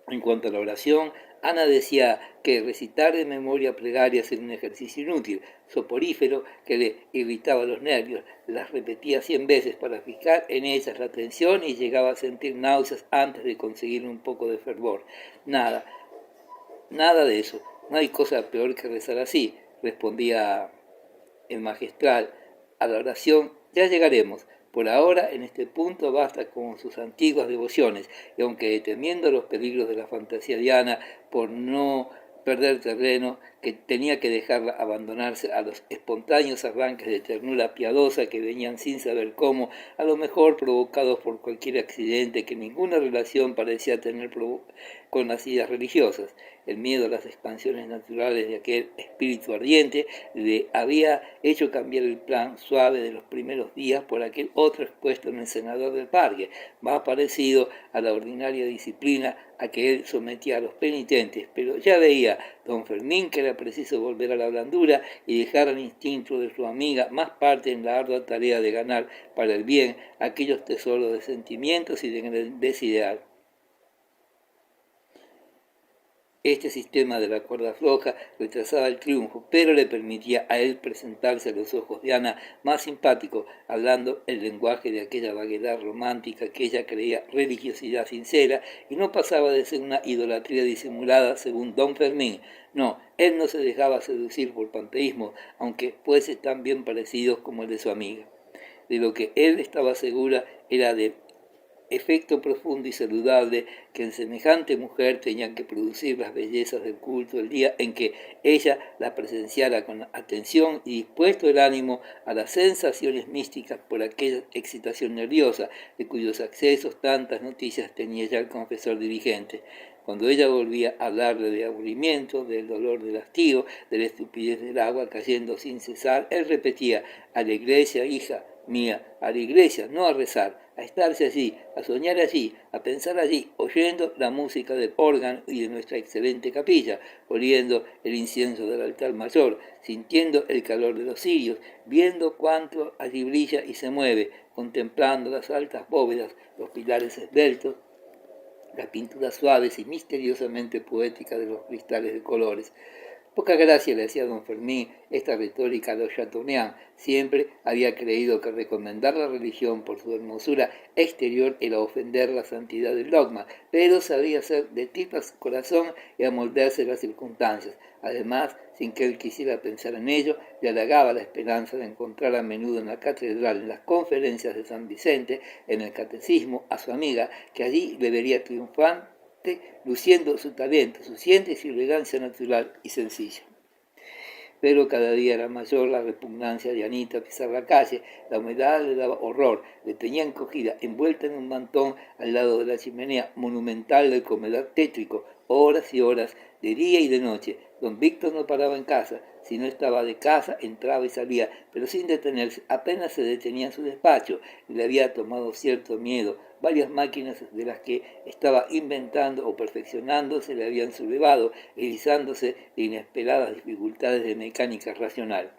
En cuanto a la oración, Ana decía que recitar de memoria plegarias era un ejercicio inútil, soporífero, que le irritaba los nervios. Las repetía 100 veces para fijar en ellas la atención y llegaba a sentir náuseas antes de conseguir un poco de fervor. Nada, nada de eso. No hay cosa peor que rezar así, respondía el magistral. A la oración ya llegaremos. Por ahora, en este punto, basta con sus antiguas devociones, y aunque temiendo los peligros de la fantasía diana por no perder terreno, que tenía que dejarla abandonarse a los espontáneos arranques de ternura piadosa que venían sin saber cómo, a lo mejor provocados por cualquier accidente que ninguna relación parecía tener con las ideas religiosas. El miedo a las expansiones naturales de aquel espíritu ardiente le había hecho cambiar el plan suave de los primeros días por aquel otro expuesto en el senador del parque, más parecido a la ordinaria disciplina a que él sometía a los penitentes, pero ya veía don Fermín que era preciso volver a la blandura y dejar al instinto de su amiga más parte en la ardua tarea de ganar para el bien aquellos tesoros de sentimientos y de grandeza ideal. Este sistema de la cuerda floja retrasaba el triunfo, pero le permitía a él presentarse a los ojos de Ana más simpático, hablando el lenguaje de aquella vaguedad romántica que ella creía religiosidad sincera y no pasaba de ser una idolatría disimulada según don Fermín. No, él no se dejaba seducir por panteísmo, aunque fuese tan bien parecidos como el de su amiga. De lo que él estaba segura era de efecto profundo y saludable que en semejante mujer tenían que producir las bellezas del culto el día en que ella la presenciara con atención y dispuesto el ánimo a las sensaciones místicas por aquella excitación nerviosa de cuyos accesos tantas noticias tenía ya el confesor dirigente. Cuando ella volvía a hablarle de aburrimiento, del dolor del hastío, de la estupidez del agua cayendo sin cesar, él repetía: a la iglesia, hija mía, a la iglesia, no a rezar, a estarse allí, a soñar allí, a pensar allí, oyendo la música del órgano y de nuestra excelente capilla, oliendo el incienso del altar mayor, sintiendo el calor de los cirios, viendo cuánto allí brilla y se mueve, contemplando las altas bóvedas, los pilares esbeltos, las pinturas suaves y misteriosamente poéticas de los cristales de colores. Poca gracia le hacía a don Fermín esta retórica de Chateaubriand. Siempre había creído que recomendar la religión por su hermosura exterior era ofender la santidad del dogma, pero sabía ser de tipas corazón y amoldarse a las circunstancias. Además, sin que él quisiera pensar en ello, le halagaba la esperanza de encontrar a menudo en la catedral, en las conferencias de San Vicente, en el catecismo, a su amiga, que allí le vería triunfante, luciendo su talento, su ciencia y su elegancia natural y sencilla. Pero cada día era mayor la repugnancia de Anita a pisar la calle, la humedad le daba horror, le tenía encogida, envuelta en un mantón al lado de la chimenea monumental del comedor tétrico, horas y horas, de día y de noche. Don Víctor no paraba en casa, si no estaba de casa, entraba y salía, pero sin detenerse, apenas se detenía en su despacho, le había tomado cierto miedo. Varias máquinas de las que estaba inventando o perfeccionando se le habían sublevado, erizándose de inesperadas dificultades de mecánica racional.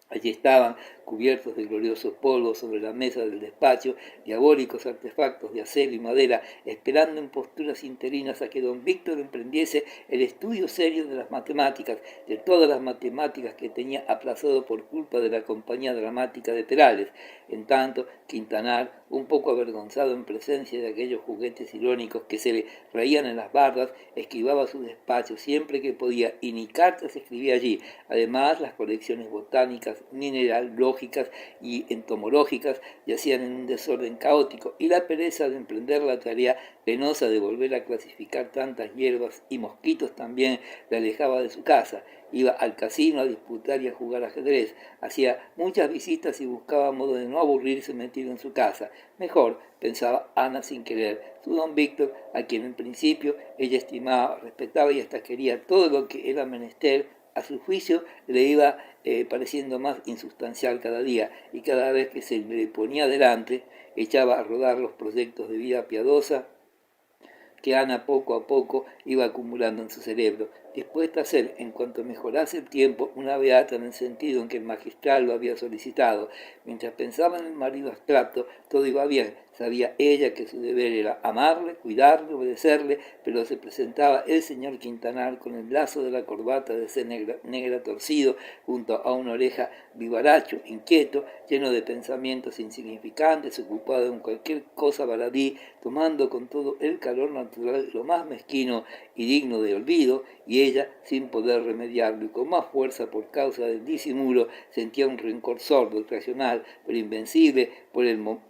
Allí estaban, cubiertos de glorioso polvo sobre la mesa del despacho, diabólicos artefactos de acero y madera, esperando en posturas interinas a que don Víctor emprendiese el estudio serio de las matemáticas, de todas las matemáticas que tenía aplazado por culpa de la compañía dramática de Perales. En tanto, Quintanar, un poco avergonzado en presencia de aquellos juguetes irónicos que se le reían en las bardas, esquivaba su despacho siempre que podía y ni cartas escribía allí. Además, las colecciones botánicas, mineralógicas y entomológicas yacían en un desorden caótico y la pereza de emprender la tarea penosa de volver a clasificar tantas hierbas y mosquitos también le alejaba de su casa. Iba al casino a disputar y a jugar ajedrez. Hacía muchas visitas y buscaba modo de no aburrirse metido en su casa. Mejor, pensaba Ana sin querer, su don Víctor, a quien en principio ella estimaba, respetaba y hasta quería todo lo que era menester, a su juicio le iba pareciendo más insustancial cada día, y cada vez que se le ponía delante, echaba a rodar los proyectos de vida piadosa que Ana poco a poco iba acumulando en su cerebro, dispuesta a ser, en cuanto mejorase el tiempo, una beata en el sentido en que el magistral lo había solicitado. Mientras pensaba en el marido abstracto, todo iba bien, Sabía ella que su deber era amarle, cuidarle, obedecerle, pero se presentaba el señor Quintanar con el lazo de la corbata de ese negra torcido junto a una oreja vivaracho, inquieto, lleno de pensamientos insignificantes, ocupado en cualquier cosa baladí, tomando con todo el calor natural lo más mezquino y digno de olvido, y ella, sin poder remediarlo y con más fuerza por causa del disimulo, sentía un rencor sordo, irracional, pero invencible por el momento,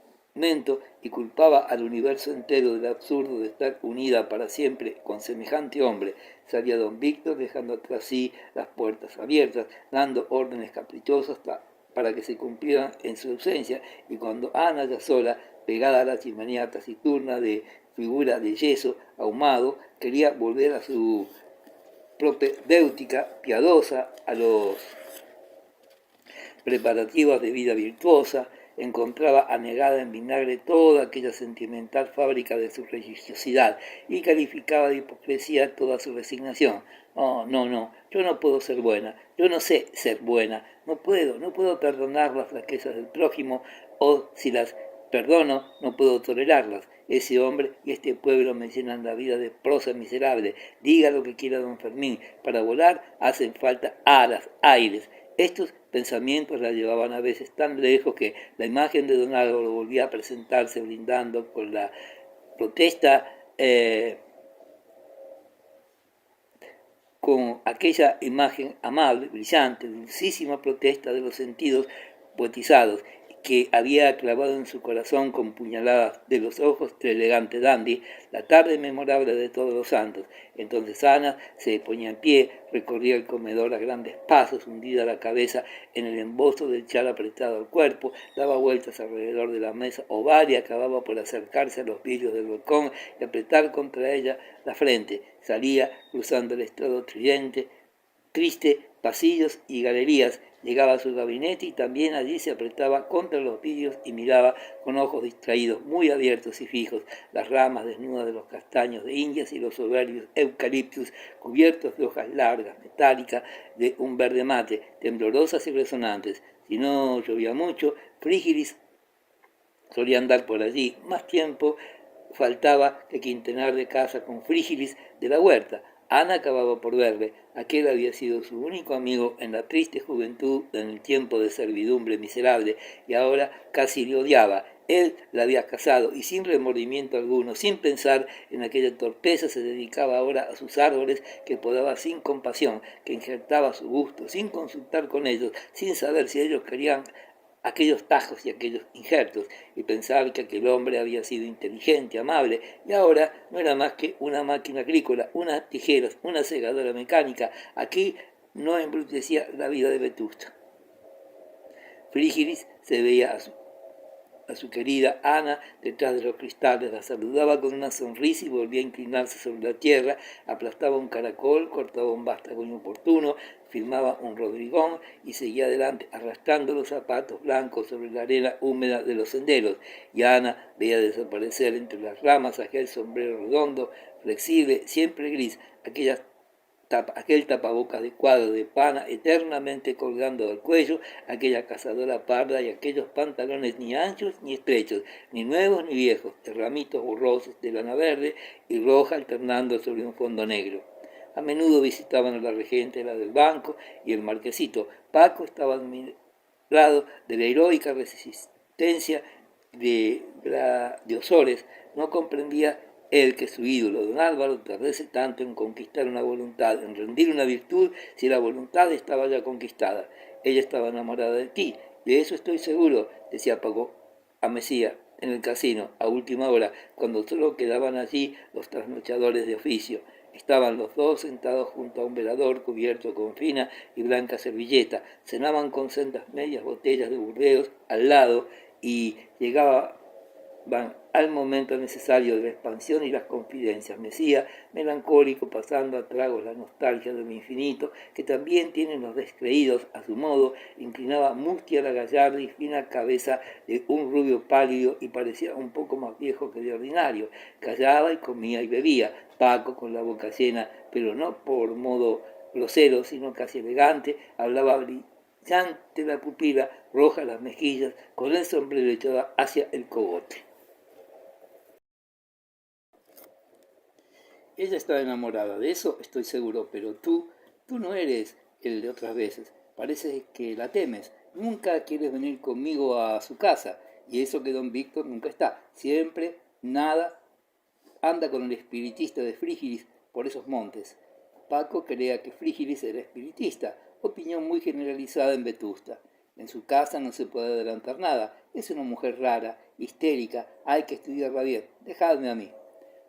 y culpaba al universo entero del absurdo de estar unida para siempre con semejante hombre. Salía don Víctor dejando tras sí las puertas abiertas, dando órdenes caprichosas para que se cumplieran en su ausencia, y cuando Ana ya sola, pegada a la chimenea taciturna de figura de yeso ahumado, quería volver a su propedéutica piadosa, a los preparativos de vida virtuosa, encontraba anegada en vinagre toda aquella sentimental fábrica de su religiosidad y calificaba de hipocresía toda su resignación. Oh, no, yo no puedo ser buena, yo no sé ser buena, no puedo perdonar las flaquezas del prójimo, o si las perdono, no puedo tolerarlas. Ese hombre y este pueblo me llenan la vida de prosa miserable. Diga lo que quiera don Fermín, para volar hacen falta alas, aires. Estos pensamientos la llevaban a veces tan lejos que la imagen de don Álvaro volvía a presentarse brindando con la protesta, con aquella imagen amable, brillante, dulcísima protesta de los sentidos poetizados, que había clavado en su corazón con puñaladas de los ojos del elegante dandy la tarde memorable de Todos los Santos. Entonces Ana se ponía en pie, recorría el comedor a grandes pasos, hundida la cabeza en el embozo del chal apretado al cuerpo, daba vueltas alrededor de la mesa oval y acababa por acercarse a los vidrios del balcón y apretar contra ella la frente. Salía cruzando el estrado triste, pasillos y galerías, llegaba a su gabinete y también allí se apretaba contra los vidrios y miraba con ojos distraídos, muy abiertos y fijos, las ramas desnudas de los castaños de Indias y los soberbios eucaliptus cubiertos de hojas largas, metálicas, de un verde mate, temblorosas y resonantes. Si no llovía mucho, Frígilis solía andar por allí. Más tiempo faltaba que Quintanar de casa con Frígilis de la huerta. Ana acababa por verle. Aquel había sido su único amigo en la triste juventud, en el tiempo de servidumbre miserable, y ahora casi le odiaba. Él la había casado y sin remordimiento alguno, sin pensar en aquella torpeza, se dedicaba ahora a sus árboles que podaba sin compasión, que injertaba a su gusto, sin consultar con ellos, sin saber si ellos querían aquellos tajos y aquellos injertos, y pensaba que aquel hombre había sido inteligente, amable, y ahora no era más que una máquina agrícola, unas tijeras, una segadora mecánica. Aquí no embrutecía la vida de Vetusta. Frígilis se veía a su querida Ana detrás de los cristales, la saludaba con una sonrisa y volvía a inclinarse sobre la tierra, aplastaba un caracol, cortaba un vástago inoportuno, firmaba un rodrigón y seguía adelante arrastrando los zapatos blancos sobre la arena húmeda de los senderos, y Ana veía desaparecer entre las ramas aquel sombrero redondo, flexible, siempre gris, aquel tapabocas de cuadro de pana eternamente colgando del cuello, aquella cazadora parda y aquellos pantalones ni anchos ni estrechos, ni nuevos ni viejos, de ramitos borrosos de lana verde y roja alternando sobre un fondo negro. A menudo visitaban a la regente, la del banco y el marquesito. Paco estaba admirado de la heroica resistencia de Osores. No comprendía él que su ídolo, don Álvaro, tardase tanto en conquistar una voluntad, en rendir una virtud, si la voluntad estaba ya conquistada. Ella estaba enamorada de ti, de eso estoy seguro, decía Paco a Mesía en el casino, a última hora, cuando solo quedaban allí los trasnochadores de oficio. Estaban los dos sentados junto a un velador cubierto con fina y blanca servilleta, cenaban con sendas medias botellas de Burdeos al lado y llegaban al momento necesario de la expansión y las confidencias. Mesía, melancólico, pasando a tragos la nostalgia del infinito, que también tienen los descreídos a su modo, inclinaba mustia la gallarda y fina cabeza de un rubio pálido y parecía un poco más viejo que de ordinario. Callaba y comía y bebía. Paco, con la boca llena, pero no por modo grosero, sino casi elegante, hablaba brillante la pupila, roja las mejillas, con el sombrero echado hacia el cogote. Ella estaba enamorada, de eso estoy seguro, pero tú no eres el de otras veces. Parece que la temes. Nunca quieres venir conmigo a su casa. Y eso que don Víctor nunca está. Siempre, nada, anda con el espiritista de Frígilis por esos montes. Paco creía que Frígilis era espiritista, opinión muy generalizada en Vetusta. En su casa no se puede adelantar nada. Es una mujer rara, histérica, hay que estudiarla bien. Dejadme a mí.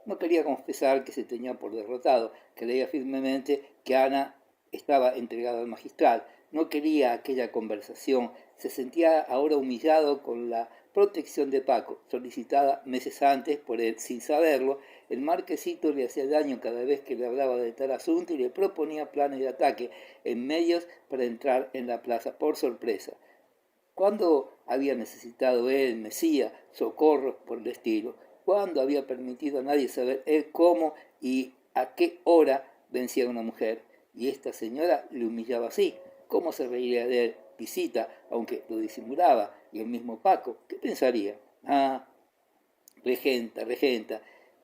No quería confesar que se tenía por derrotado. Creía firmemente que Ana estaba entregada al magistral. No quería aquella conversación. Se sentía ahora humillado con la protección de Paco, solicitada meses antes por él sin saberlo. El marquesito le hacía daño cada vez que le hablaba de tal asunto y le proponía planes de ataque en medios para entrar en la plaza por sorpresa. ¿Cuándo había necesitado él, Mesía, socorros por el estilo? ¿Cuándo había permitido a nadie saber él cómo y a qué hora vencía a una mujer? Y esta señora le humillaba así. ¿Cómo se reiría de él? Visita, aunque lo disimulaba. Y el mismo Paco, ¿qué pensaría? Ah, regenta,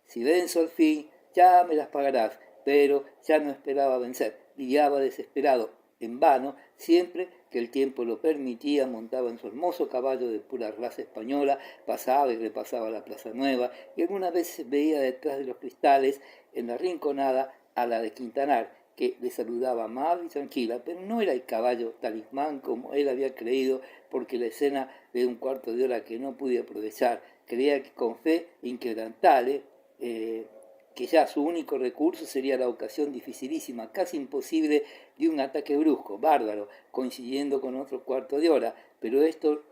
si venzo al fin, ya me las pagarás. Pero ya no esperaba vencer, lidiaba desesperado, en vano, siempre que el tiempo lo permitía, montaba en su hermoso caballo de pura raza española, pasaba y repasaba la Plaza Nueva, y algunas veces veía detrás de los cristales, en la rinconada, a la de Quintanar, que le saludaba amable y tranquila, pero no era el caballo talismán como él había creído, porque la escena de un cuarto de hora que no pude aprovechar, creía que con fe inquebrantable, que ya su único recurso sería la ocasión dificilísima, casi imposible, de un ataque brusco, bárbaro, coincidiendo con otro cuarto de hora, pero esto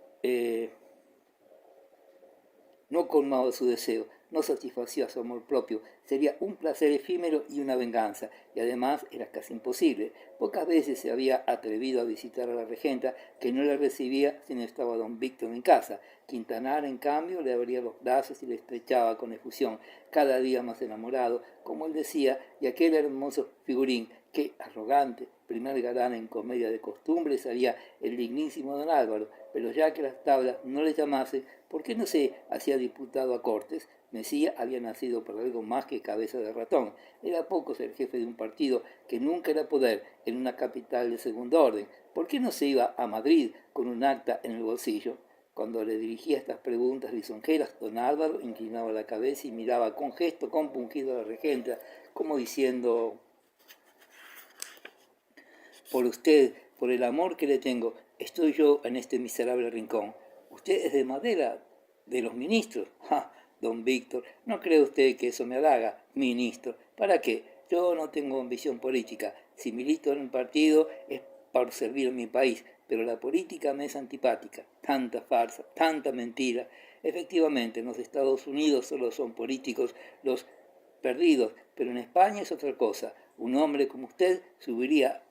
no colmaba su deseo, no satisfacía su amor propio, sería un placer efímero y una venganza, y además era casi imposible. Pocas veces se había atrevido a visitar a la regenta, que no la recibía si no estaba don Víctor en casa. Quintanar, en cambio, le abría los brazos y le estrechaba con efusión, cada día más enamorado, como él decía, y aquel hermoso figurín que, arrogante, primer galán en comedia de costumbres, haría el dignísimo don Álvaro, pero ya que las tablas no le llamasen, ¿por qué no se hacía diputado a Cortes? Mesía había nacido para algo más que cabeza de ratón. Era poco ser jefe de un partido que nunca era poder en una capital de segundo orden. ¿Por qué no se iba a Madrid con un acta en el bolsillo? Cuando le dirigía estas preguntas lisonjeras, don Álvaro inclinaba la cabeza y miraba con gesto compungido a la regenta, como diciendo: por usted, por el amor que le tengo, estoy yo en este miserable rincón. Usted es de madera, de los ministros. ¡Ja! Don Víctor, ¿no cree usted que eso me halaga? Ministro, ¿para qué? Yo no tengo ambición política. Si milito en un partido es para servir a mi país, pero la política me es antipática. Tanta farsa, tanta mentira. Efectivamente, en los Estados Unidos solo son políticos los perdidos, pero en España es otra cosa. Un hombre como usted subiría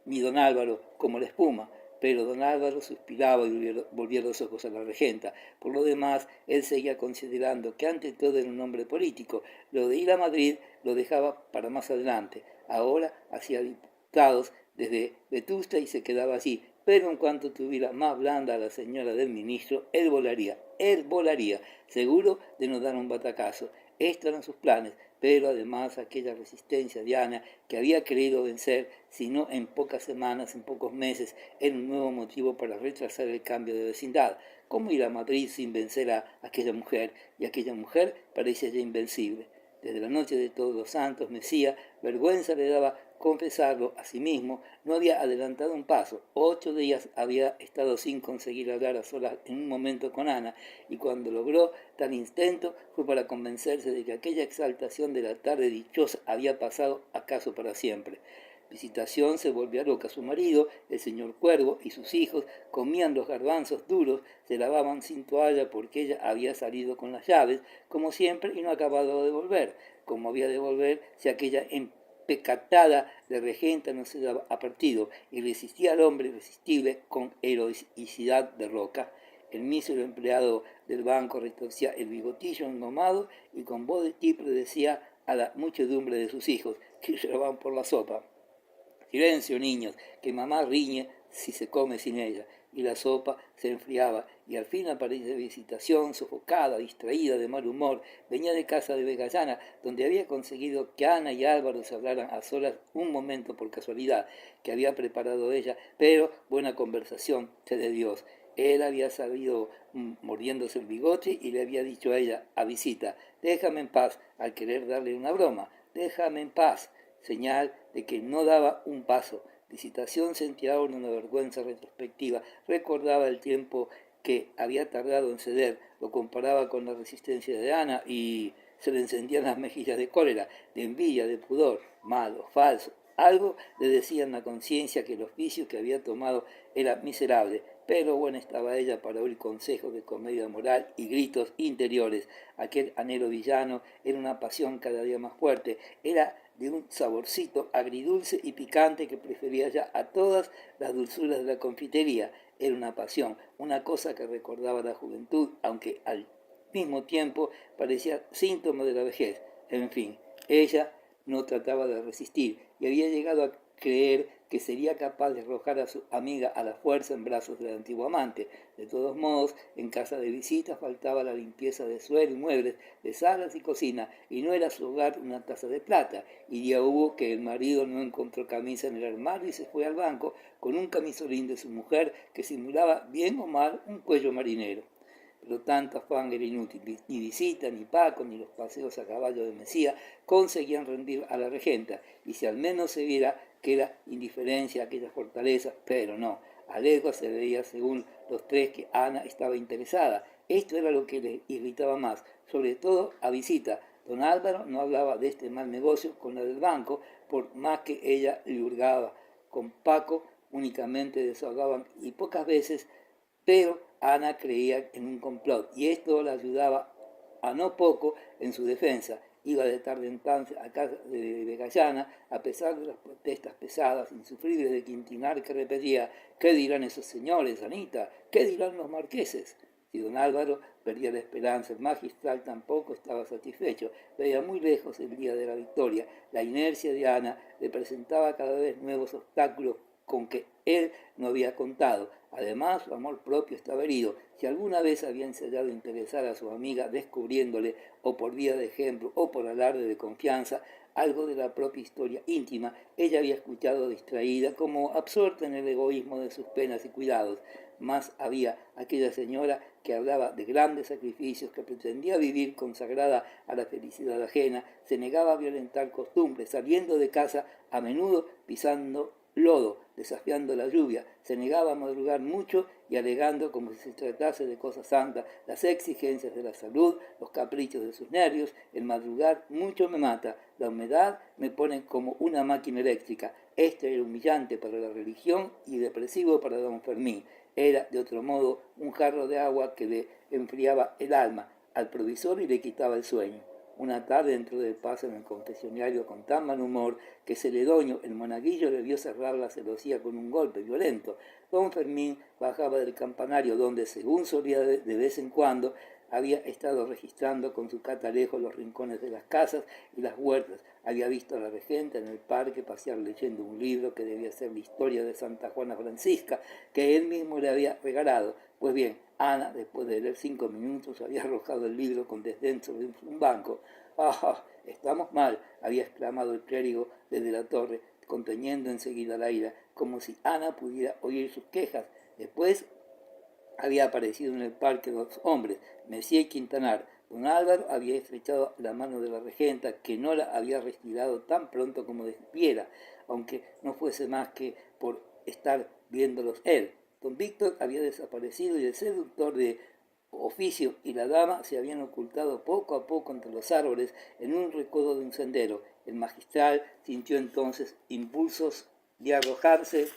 mi don Álvaro como la espuma, pero don Álvaro suspiraba y volvía los ojos a la regenta. Por lo demás, él seguía considerando que ante todo era un hombre político. Lo de ir a Madrid lo dejaba para más adelante. Ahora hacía diputados desde Vetusta y se quedaba así. Pero en cuanto tuviera más blanda a la señora del ministro, él volaría, seguro de no dar un batacazo. Estos eran sus planes, pero además aquella resistencia de Ana, que había querido vencer, si no en pocas semanas, en pocos meses, era un nuevo motivo para retrasar el cambio de vecindad. ¿Cómo ir a Madrid sin vencer a aquella mujer? Y aquella mujer parecía ya invencible. Desde la noche de Todos los Santos, Mesía, vergüenza le daba confesarlo a sí mismo, no había adelantado un paso. 8 días había estado sin conseguir hablar a solas en un momento con Ana, y cuando logró tal intento fue para convencerse de que aquella exaltación de la tarde dichosa había pasado acaso para siempre. Visitación se volvió loca. Su marido, el señor Cuervo, y sus hijos comían los garbanzos duros, se lavaban sin toalla porque ella había salido con las llaves, como siempre, y no acabado de volver. Como había de volver si aquella empecatada de regenta no se daba a partido y resistía al hombre irresistible con heroicidad de roca? El mísero empleado del banco retorcía el bigotillo engomado y con voz de tipre decía a la muchedumbre de sus hijos que lloraban por la sopa: silencio, niños, que mamá riñe si se come sin ella. y la sopa se enfriaba, y al fin aparecía de visitación, sofocada, distraída, de mal humor. Venía de casa de Vegallana, donde había conseguido que Ana y Álvaro se hablaran a solas un momento por casualidad, que había preparado ella, pero buena conversación, sé de Dios. Él había sabido mordiéndose el bigote y le había dicho a ella, a Visita, déjame en paz, al querer darle una broma, déjame en paz, señal de que no daba un paso. Visitación sentía ahora una vergüenza retrospectiva, recordaba el tiempo que había tardado en ceder, lo comparaba con la resistencia de Ana y se le encendían las mejillas de cólera, de envidia, de pudor, malo, falso. Algo le decía en la conciencia que el oficio que había tomado era miserable, pero buena estaba ella para oír consejos de comedia moral y gritos interiores. Aquel anhelo villano era una pasión cada día más fuerte, era de un saborcito agridulce y picante que prefería ya a todas las dulzuras de la confitería. Era una pasión, una cosa que recordaba la juventud, aunque al mismo tiempo parecía síntoma de la vejez. En fin, ella no trataba de resistir y había llegado a creer que sería capaz de arrojar a su amiga a la fuerza en brazos del antiguo amante. De todos modos, en casa de visita faltaba la limpieza de suelo y muebles, de salas y cocina, y no era su hogar una taza de plata. Y ya hubo que el marido no encontró camisa en el armario y se fue al banco con un camisolín de su mujer que simulaba bien o mal un cuello marinero. Pero tanto afán era inútil. Ni Visita, ni Paco, ni los paseos a caballo de Mesía conseguían rendir a la regenta, y si al menos se viera que era indiferencia a aquellas fortalezas, pero no. A lejos se veía, según los tres, que Ana estaba interesada. Esto era lo que le irritaba más, sobre todo a Visita. Don Álvaro no hablaba de este mal negocio con la del banco, por más que ella le hurgaba. Con Paco únicamente desahogaban y pocas veces, pero Ana creía en un complot y esto la ayudaba a no poco en su defensa. Iba de tarde en tarde a casa de Vegallana, a pesar de las protestas pesadas, insufribles de Quintinar, que repetía, ¿qué dirán esos señores, Anita? ¿Qué dirán los marqueses? Si don Álvaro perdía la esperanza, el magistral tampoco estaba satisfecho. Veía muy lejos el día de la victoria. La inercia de Ana le presentaba cada vez nuevos obstáculos con que él no había contado. Además, su amor propio estaba herido. Si alguna vez había ensayado interesar a su amiga descubriéndole, o por vía de ejemplo, o por alarde de confianza, algo de la propia historia íntima, ella había escuchado distraída, como absorta en el egoísmo de sus penas y cuidados. Más había aquella señora que hablaba de grandes sacrificios, que pretendía vivir consagrada a la felicidad ajena, se negaba a violentar costumbres, saliendo de casa a menudo pisando lodo, desafiando la lluvia, se negaba a madrugar mucho y alegando como si se tratase de cosas santas, las exigencias de la salud, los caprichos de sus nervios, el madrugar mucho me mata, la humedad me pone como una máquina eléctrica. Esto era humillante para la religión y depresivo para don Fermín. Era, de otro modo, un jarro de agua que le enfriaba el alma al provisor y le quitaba el sueño. Una tarde entró de paso en el confesionario con tan mal humor que Celedonio, el monaguillo, le vio cerrar la celosía con un golpe violento. Don Fermín bajaba del campanario donde, según solía de vez en cuando, había estado registrando con su catalejo los rincones de las casas y las huertas. Había visto a la regenta en el parque pasear leyendo un libro que debía ser la historia de Santa Juana Francisca, que él mismo le había regalado. Pues bien, Ana, después de leer 5 minutos, había arrojado el libro con desdén sobre un banco. ¡Ah! Estamos mal, había exclamado el clérigo desde la torre, conteniendo enseguida la ira, como si Ana pudiera oír sus quejas. Después había aparecido en el parque dos hombres, Messier y Quintanar. Don Álvaro había estrechado la mano de la regenta, que no la había retirado tan pronto como debiera, aunque no fuese más que por estar viéndolos él. Don Víctor había desaparecido y el seductor de oficio y la dama se habían ocultado poco a poco entre los árboles en un recodo de un sendero. El magistral sintió entonces impulsos de arrojarse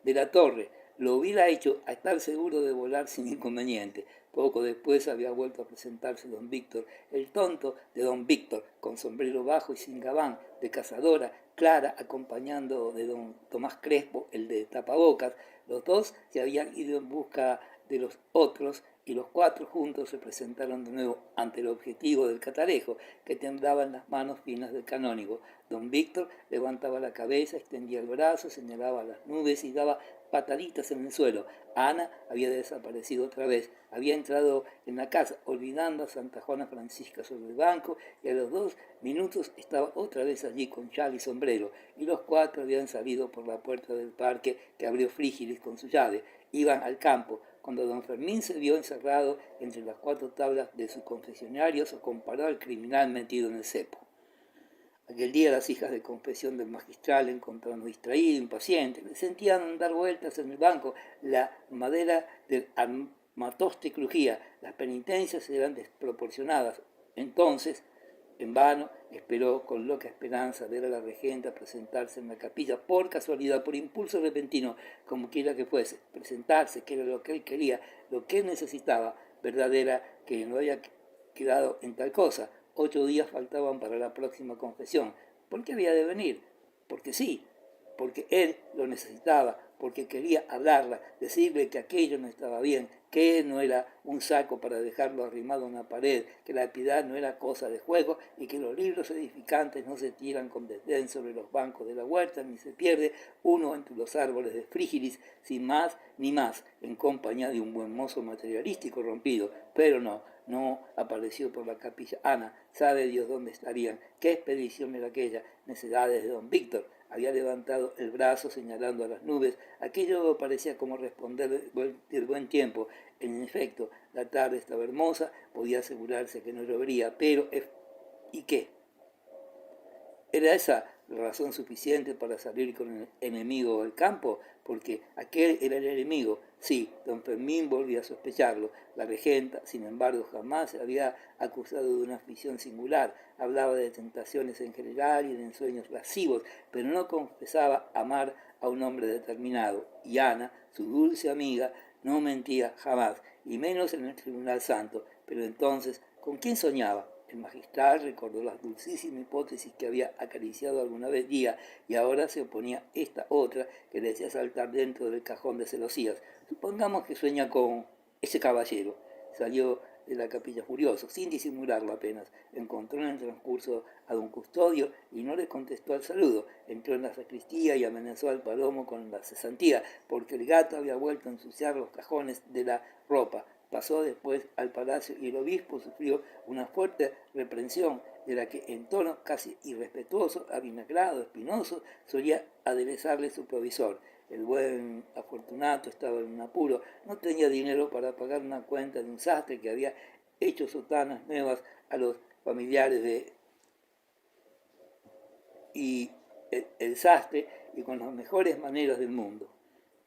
de la torre. Lo hubiera hecho a estar seguro de volar sin inconveniente. Poco después había vuelto a presentarse don Víctor, el tonto de don Víctor, con sombrero bajo y sin gabán, de cazadora, Clara acompañando de don Tomás Crespo, el de tapabocas. Los dos se habían ido en busca de los otros y los cuatro juntos se presentaron de nuevo ante el objetivo del catalejo, que temblaba en las manos finas del canónigo. Don Víctor levantaba la cabeza, extendía el brazo, señalaba las nubes y daba pataditas en el suelo. Ana había desaparecido otra vez, había entrado en la casa, olvidando a Santa Juana Francisca sobre el banco, y a los 2 minutos estaba otra vez allí con chal y sombrero, y los cuatro habían salido por la puerta del parque que abrió Frígilis con su llave. Iban al campo. Cuando don Fermín se vio encerrado entre las 4 tablas de su confesionario, se comparó al criminal metido en el cepo. Aquel día las hijas de confesión del magistral, encontrando distraído, impaciente, le sentían dar vueltas en el banco, la madera del armatoste crujía, las penitencias eran desproporcionadas. Entonces, en vano, esperó con loca esperanza ver a la regenta presentarse en la capilla, por casualidad, por impulso repentino, como quiera que fuese, presentarse, que era lo que él quería, lo que él necesitaba, verdad era que no había quedado en tal cosa. 8 días faltaban para la próxima confesión. ¿Por qué había de venir? Porque sí, porque él lo necesitaba, porque quería hablarla, decirle que aquello no estaba bien, que él no era un saco para dejarlo arrimado a una pared, que la piedad no era cosa de juego y que los libros edificantes no se tiran con desdén sobre los bancos de la huerta, ni se pierde uno entre los árboles de Frígilis, sin más ni más, en compañía de un buen mozo materialístico rompido. Pero no apareció por la capilla. Ana, sabe Dios dónde estarían, qué expedición era aquella, necedades de don Víctor. Había levantado el brazo señalando a las nubes. Aquello parecía como responder del buen tiempo. En efecto, la tarde estaba hermosa, podía asegurarse que no llovería, pero ¿y qué? ¿Era esa la razón suficiente para salir con el enemigo al campo? Porque aquel era el enemigo. Sí, don Fermín volvía a sospecharlo. La regenta, sin embargo, jamás se había acusado de una afición singular. Hablaba de tentaciones en general y de ensueños lascivos, pero no confesaba amar a un hombre determinado. Y Ana, su dulce amiga, no mentía jamás, y menos en el Tribunal Santo. Pero entonces, ¿con quién soñaba? El magistral recordó la dulcísima hipótesis que había acariciado alguna vez día y ahora se oponía esta otra que le hacía saltar dentro del cajón de celosías. Supongamos que sueña con ese caballero. Salió de la capilla furioso, sin disimularlo apenas. Encontró en el transcurso a don Custodio y no le contestó al saludo. Entró en la sacristía y amenazó al palomo con la cesantía, porque el gato había vuelto a ensuciar los cajones de la ropa. Pasó después al palacio y el obispo sufrió una fuerte reprensión de la que en tono casi irrespetuoso, avinagrado, espinoso, solía aderezarle su provisor. El buen afortunato estaba en un apuro, no tenía dinero para pagar una cuenta de un sastre que había hecho sotanas nuevas a los familiares de y el sastre y con las mejores maneras del mundo.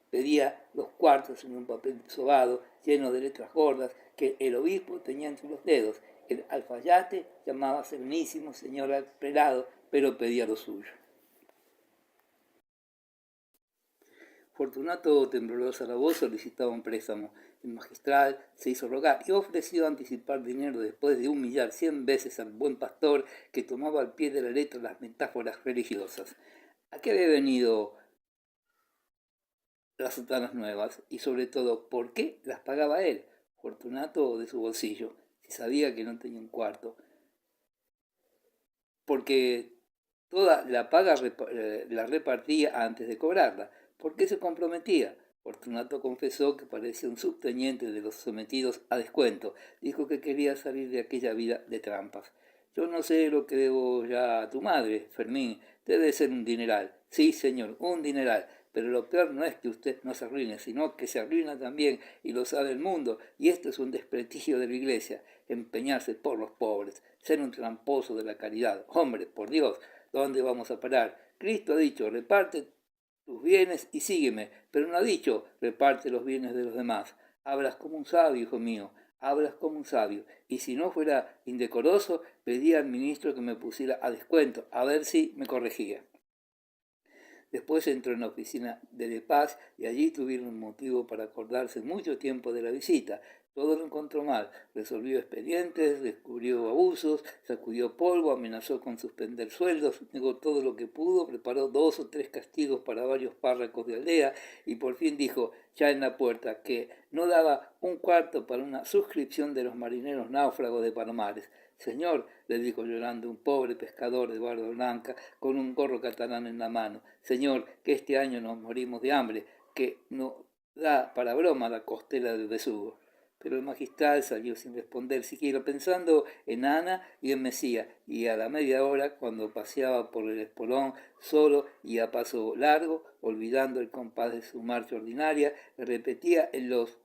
Pedía los cuartos en un papel sobado lleno de letras gordas que el obispo tenía entre los dedos. El alfayate llamaba serenísimo señor al prelado, pero pedía lo suyo. Fortunato temblorosa la voz solicitaba un préstamo. El magistral se hizo rogar y ofreció anticipar dinero después de humillar 100 veces al buen pastor que tomaba al pie de la letra las metáforas religiosas. ¿A qué había venido las sotanas nuevas? Y sobre todo, ¿por qué las pagaba él, Fortunato, de su bolsillo, si sabía que no tenía un cuarto? Porque toda la paga la repartía antes de cobrarla. ¿Por qué se comprometía? Fortunato confesó que parecía un subteniente de los sometidos a descuento. Dijo que quería salir de aquella vida de trampas. Yo no sé lo que debo ya a tu madre, Fermín. Debe ser un dineral. Sí, señor, un dineral. Pero lo peor no es que usted no se arruine, sino que se arruina también, y lo sabe el mundo. Y esto es un desprestigio de la iglesia, empeñarse por los pobres, ser un tramposo de la caridad. Hombre, por Dios, ¿dónde vamos a parar? Cristo ha dicho, reparte tus bienes y sígueme, pero no ha dicho, reparte los bienes de los demás. Hablas como un sabio, hijo mío, hablas como un sabio. Y si no fuera indecoroso, pedía al ministro que me pusiera a descuento, a ver si me corregía. Después entró en la oficina de Paz y allí tuvieron motivo para acordarse mucho tiempo de la visita. Todo lo encontró mal. Resolvió expedientes, descubrió abusos, sacudió polvo, amenazó con suspender sueldos, negó todo lo que pudo, preparó 2 o 3 castigos para varios párrocos de aldea y por fin dijo, ya en la puerta, que no daba un cuarto para una suscripción de los marineros náufragos de Palomares. Señor, le dijo llorando un pobre pescador de barba blanca con un gorro catalán en la mano, señor, que este año nos morimos de hambre, que no da para broma la costela del besugo. Pero el magistral salió sin responder siquiera, pensando en Ana y en Mesía, y a la media hora, cuando paseaba por el espolón, solo y a paso largo, olvidando el compás de su marcha ordinaria, repetía en los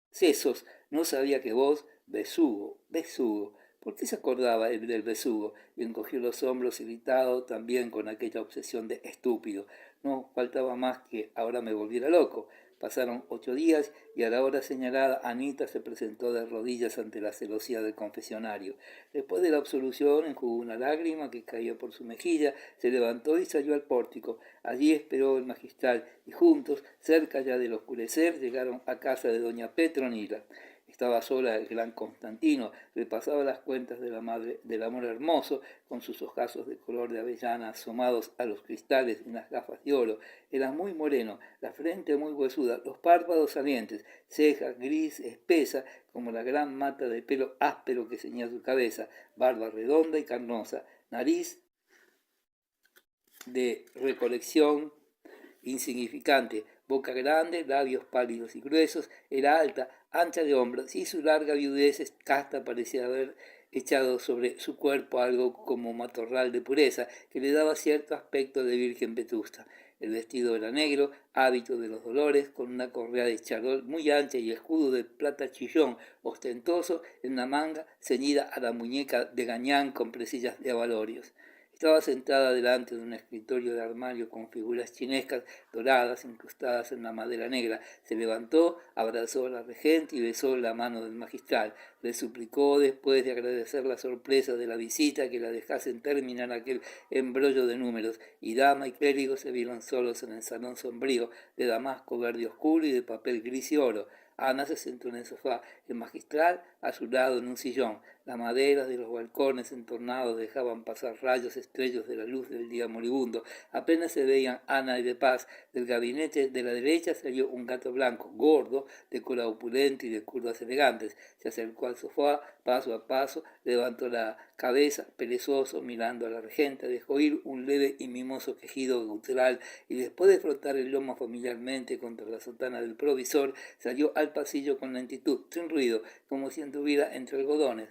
sesos, no sabía que vos, besugo, besugo. ¿Por qué se acordaba él del besugo? Y encogió los hombros irritado también con aquella obsesión de estúpido. No faltaba más que ahora me volviera loco. Pasaron 8 días y a la hora señalada Anita se presentó de rodillas ante la celosía del confesionario. Después de la absolución enjugó una lágrima que caía por su mejilla, se levantó y salió al pórtico. Allí esperó el magistral y juntos, cerca ya del oscurecer, llegaron a casa de doña Petronila. Estaba sola el gran Constantino, repasaba las cuentas de la madre del amor hermoso, con sus ojazos de color de avellana asomados a los cristales en las gafas de oro. Era muy moreno, la frente muy huesuda, los párpados salientes, ceja gris espesa como la gran mata de pelo áspero que ceñía su cabeza, barba redonda y carnosa, nariz de recolección insignificante, boca grande, labios pálidos y gruesos, era alta, ancha de hombros, y su larga viudez casta parecía haber echado sobre su cuerpo algo como matorral de pureza, que le daba cierto aspecto de virgen vetusta. El vestido era negro, hábito de los dolores, con una correa de charol muy ancha y escudo de plata chillón, ostentoso, en la manga, ceñida a la muñeca de gañán con presillas de abalorios. Estaba sentada delante de un escritorio de armario con figuras chinescas doradas incrustadas en la madera negra. Se levantó, abrazó a la regente y besó la mano del magistral. Le suplicó, después de agradecer la sorpresa de la visita, que la dejasen terminar aquel embrollo de números, y dama y clérigo se vieron solos en el salón sombrío, de damasco verde oscuro y de papel gris y oro. Ana se sentó en el sofá, el magistral a su lado en un sillón. Las maderas de los balcones entornados dejaban pasar rayos estrellos de la luz del día moribundo. Apenas se veían Ana y de Paz. Del gabinete de la derecha salió un gato blanco, gordo, de cola opulenta y de curvas elegantes. Se acercó al sofá, paso a paso, levantó la cabeza, perezoso, mirando a la regenta, dejó ir un leve y mimoso quejido gutural y después de frotar el lomo familiarmente contra la sotana del provisor, salió al pasillo con lentitud, sin ruido, como si anduviera entre algodones.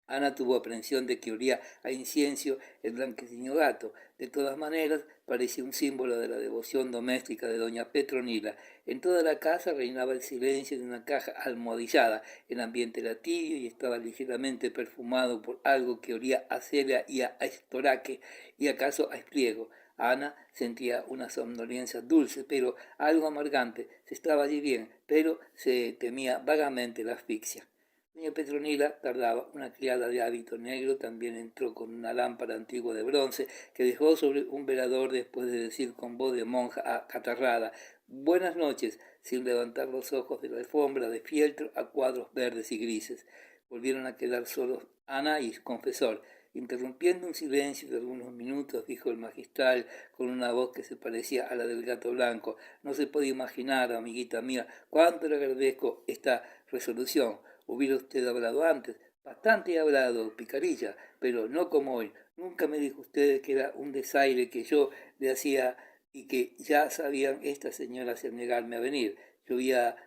Ana tuvo aprensión de que olía a incienso el blanquecino gato. De todas maneras, parecía un símbolo de la devoción doméstica de doña Petronila. En toda la casa reinaba el silencio de una caja almohadillada. El ambiente era tibio y estaba ligeramente perfumado por algo que olía a cera y a estoraque, y acaso a espliego. Ana sentía una somnolencia dulce, pero algo amargante. Se estaba allí bien, pero se temía vagamente la asfixia. Doña Petronila tardaba. Una criada de hábito negro también entró con una lámpara antigua de bronce que dejó sobre un velador después de decir con voz de monja acatarrada, «Buenas noches», sin levantar los ojos de la alfombra de fieltro a cuadros verdes y grises. Volvieron a quedar solos Ana y su confesor. Interrumpiendo un silencio de algunos minutos, dijo el magistral con una voz que se parecía a la del gato blanco, «No se puede imaginar, amiguita mía, cuánto le agradezco esta resolución. Hubiera usted hablado antes». «Bastante he hablado, picarilla, pero no como hoy. Nunca me dijo usted que era un desaire que yo le hacía y que ya sabían estas señoras el negarme a venir. Llovía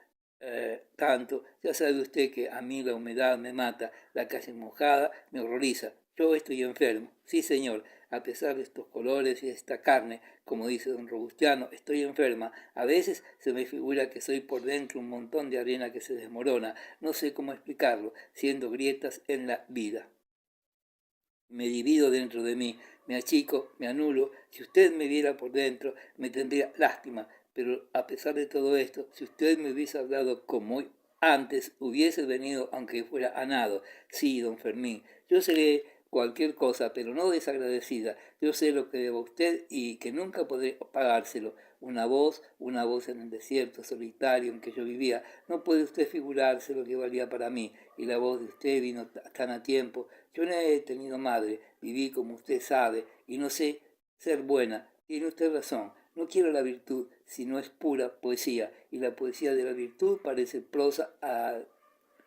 tanto, ya sabe usted que a mí la humedad me mata, la calle mojada me horroriza. Yo estoy enfermo, sí señor, a pesar de estos colores y de esta carne, como dice don Robustiano, estoy enferma. A veces se me figura que soy por dentro un montón de arena que se desmorona. No sé cómo explicarlo, siendo grietas en la vida. Me divido dentro de mí, me achico, me anulo. Si usted me viera por dentro, me tendría lástima. Pero a pesar de todo esto, si usted me hubiese hablado como antes, hubiese venido aunque fuera a nado. Sí, don Fermín, yo seré cualquier cosa, pero no desagradecida. Yo sé lo que debo a usted y que nunca podré pagárselo. Una voz en el desierto solitario en que yo vivía. No puede usted figurarse lo que valía para mí. Y la voz de usted vino tan a tiempo. Yo no he tenido madre, viví como usted sabe, y no sé ser buena. Tiene usted razón. No quiero la virtud, si no es pura poesía, y la poesía de la virtud parece prosa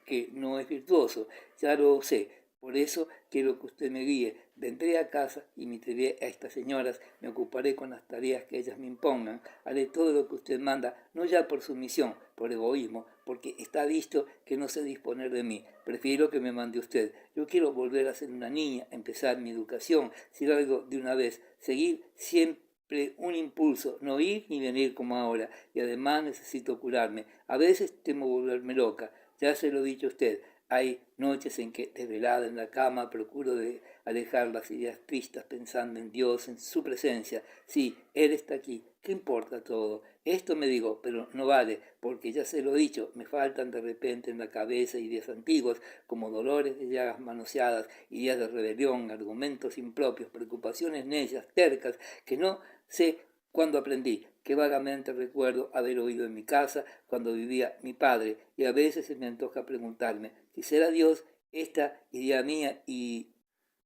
que no es virtuoso. Ya lo sé. Por eso quiero que usted me guíe. Vendré a casa, imitaré a estas señoras, me ocuparé con las tareas que ellas me impongan, haré todo lo que usted manda, no ya por sumisión, por egoísmo, porque está visto que no sé disponer de mí. Prefiero que me mande usted. Yo quiero volver a ser una niña, empezar mi educación, si algo de una vez, seguir siempre un impulso, no ir ni venir como ahora, y además necesito curarme. A veces temo volverme loca, ya se lo he dicho a usted. Hay noches en que, desvelada en la cama, procuro de alejar las ideas tristes pensando en Dios, en su presencia. Sí, Él está aquí. ¿Qué importa todo? Esto me digo, pero no vale, porque ya se lo he dicho, me faltan de repente en la cabeza ideas antiguas, como dolores de llagas manoseadas, ideas de rebelión, argumentos impropios, preocupaciones necias, tercas, que no sé cuándo aprendí, que vagamente recuerdo haber oído en mi casa cuando vivía mi padre, y a veces se me antoja preguntarme si será Dios esta idea mía y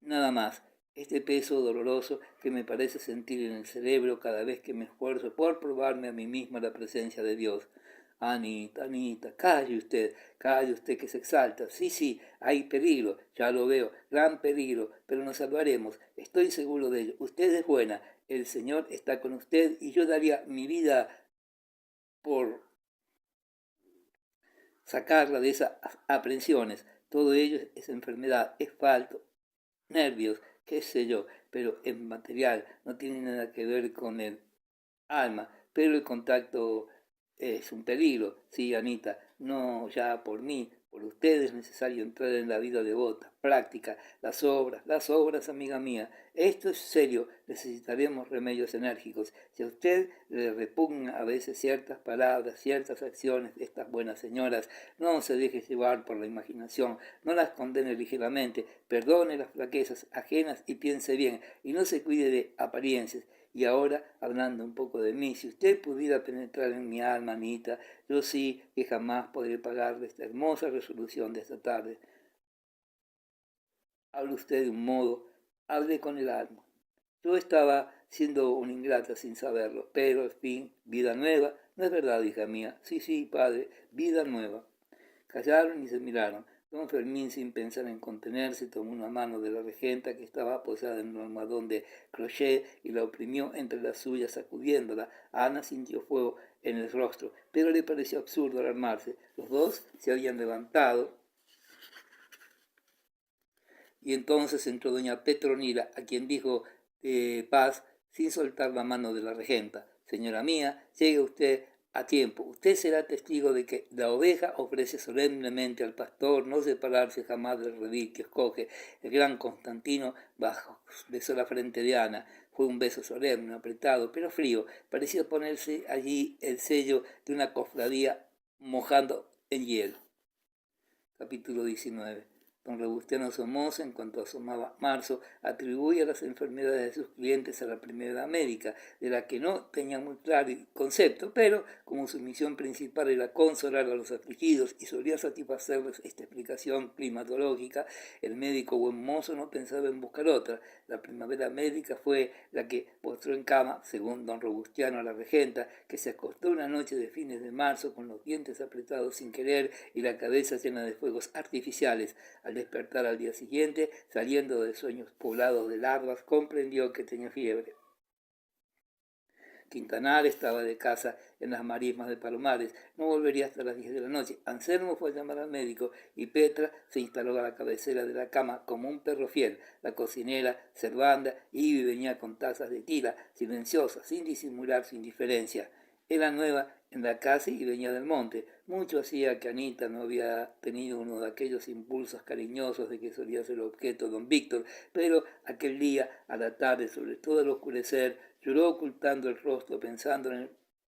nada más, este peso doloroso que me parece sentir en el cerebro cada vez que me esfuerzo por probarme a mí misma la presencia de Dios. Anita, calle usted que se exalta. Sí, sí, hay peligro, ya lo veo, gran peligro, pero nos salvaremos, estoy seguro de ello. Usted es buena, el Señor está con usted y yo daría mi vida por sacarla de esas aprensiones. Todo ello es enfermedad, es falto, nervios, qué sé yo, pero es material, no tiene nada que ver con el alma, pero el contacto es un peligro, sí, Anita, no ya por mí, por usted es necesario entrar en la vida devota, práctica, las obras, amiga mía. Esto es serio, necesitaremos remedios enérgicos. Si a usted le repugna a veces ciertas palabras, ciertas acciones de estas buenas señoras, no se deje llevar por la imaginación, no las condene ligeramente, perdone las flaquezas ajenas y piense bien, y no se cuide de apariencias. Y ahora, hablando un poco de mí, si usted pudiera penetrar en mi alma, Anita, yo sí que jamás podré pagarle esta hermosa resolución de esta tarde. Hable usted de un modo, hable con el alma. Yo estaba siendo una ingrata sin saberlo, pero al fin, vida nueva, no es verdad, hija mía. Sí, sí, padre, vida nueva. Callaron y se miraron. Don Fermín, sin pensar en contenerse, tomó una mano de la regenta que estaba apoyada en un almohadón de crochet y la oprimió entre las suyas, sacudiéndola. Ana sintió fuego en el rostro, pero le pareció absurdo alarmarse. Los dos se habían levantado y entonces entró doña Petronila, a quien dijo Paz, sin soltar la mano de la regenta: señora mía, llegue usted a tiempo. Usted será testigo de que la oveja ofrece solemnemente al pastor no separarse jamás del redil que escoge. El gran Constantino besó la frente de Ana. Fue un beso solemne, apretado, pero frío. Parecía ponerse allí el sello de una cofradía mojando en hielo. Capítulo 19. Don Robustiano Somoza, en cuanto asomaba marzo, atribuía las enfermedades de sus clientes a la primera médica, de la que no tenía muy claro el concepto, pero como su misión principal era consolar a los afligidos y solía satisfacerles esta explicación climatológica, el médico buen mozo no pensaba en buscar otra. La primavera médica fue la que postró en cama, según don Robustiano, a la regenta, que se acostó una noche de fines de marzo con los dientes apretados sin querer y la cabeza llena de fuegos artificiales. Al despertar al día siguiente, saliendo de sueños poblados de larvas, comprendió que tenía fiebre. Quintanar estaba de casa en las marismas de Palomares. No volvería hasta las 10 de la noche. Anselmo fue a llamar al médico y Petra se instaló a la cabecera de la cama como un perro fiel. La cocinera, Servanda, Ivy venía con tazas de tila, silenciosa, sin disimular su indiferencia. Era nueva en la casa y venía del monte. Mucho hacía que Anita no había tenido uno de aquellos impulsos cariñosos de que solía ser objeto don Víctor, pero aquel día, a la tarde, sobre todo al oscurecer, lloró ocultando el rostro, pensando en el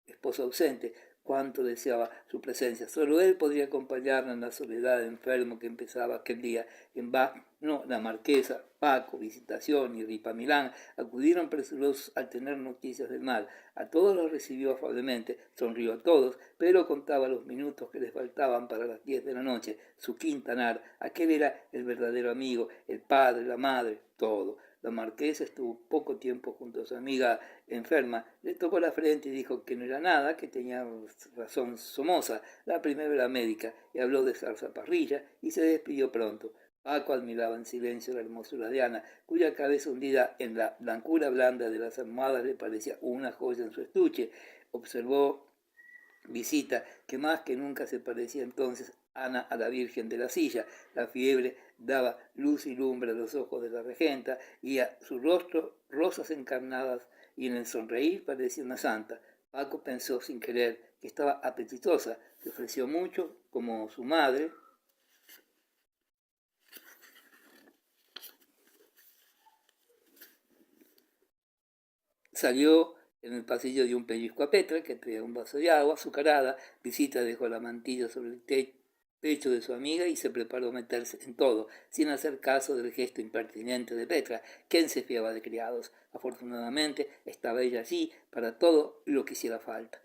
esposo ausente. cuánto deseaba su presencia. Solo él podría acompañarla en la soledad de enfermo que empezaba aquel día. En vano, la marquesa, Paco, Visitación y Ripamilán acudieron presurosos al tener noticias del mal. A todos los recibió afablemente, sonrió a todos, pero contaba los minutos que les faltaban para las 10 de la noche. Su Quintanar, aquel era el verdadero amigo, el padre, la madre, todo. La marquesa estuvo poco tiempo junto a su amiga enferma, le tocó la frente y dijo que no era nada, que tenía razón Somoza, la primera médica, y habló de zarzaparrilla y se despidió pronto. Paco admiraba en silencio la hermosura de Ana, cuya cabeza hundida en la blancura blanda de las almohadas le parecía una joya en su estuche. Observó Visita, que más que nunca se parecía entonces Ana a la Virgen de la Silla. La fiebre daba luz y lumbre a los ojos de la regenta y a su rostro rosas encarnadas, y en el sonreír parecía una santa. Paco pensó sin querer que estaba apetitosa, se ofreció mucho como su madre. Salió en el pasillo de un pellizco a Petra, que traía un vaso de agua azucarada. Visita dejó la mantilla sobre el pecho de su amiga y se preparó a meterse en todo, sin hacer caso del gesto impertinente de Petra, quien se fiaba de criados. Afortunadamente estaba ella allí para todo lo que hiciera falta.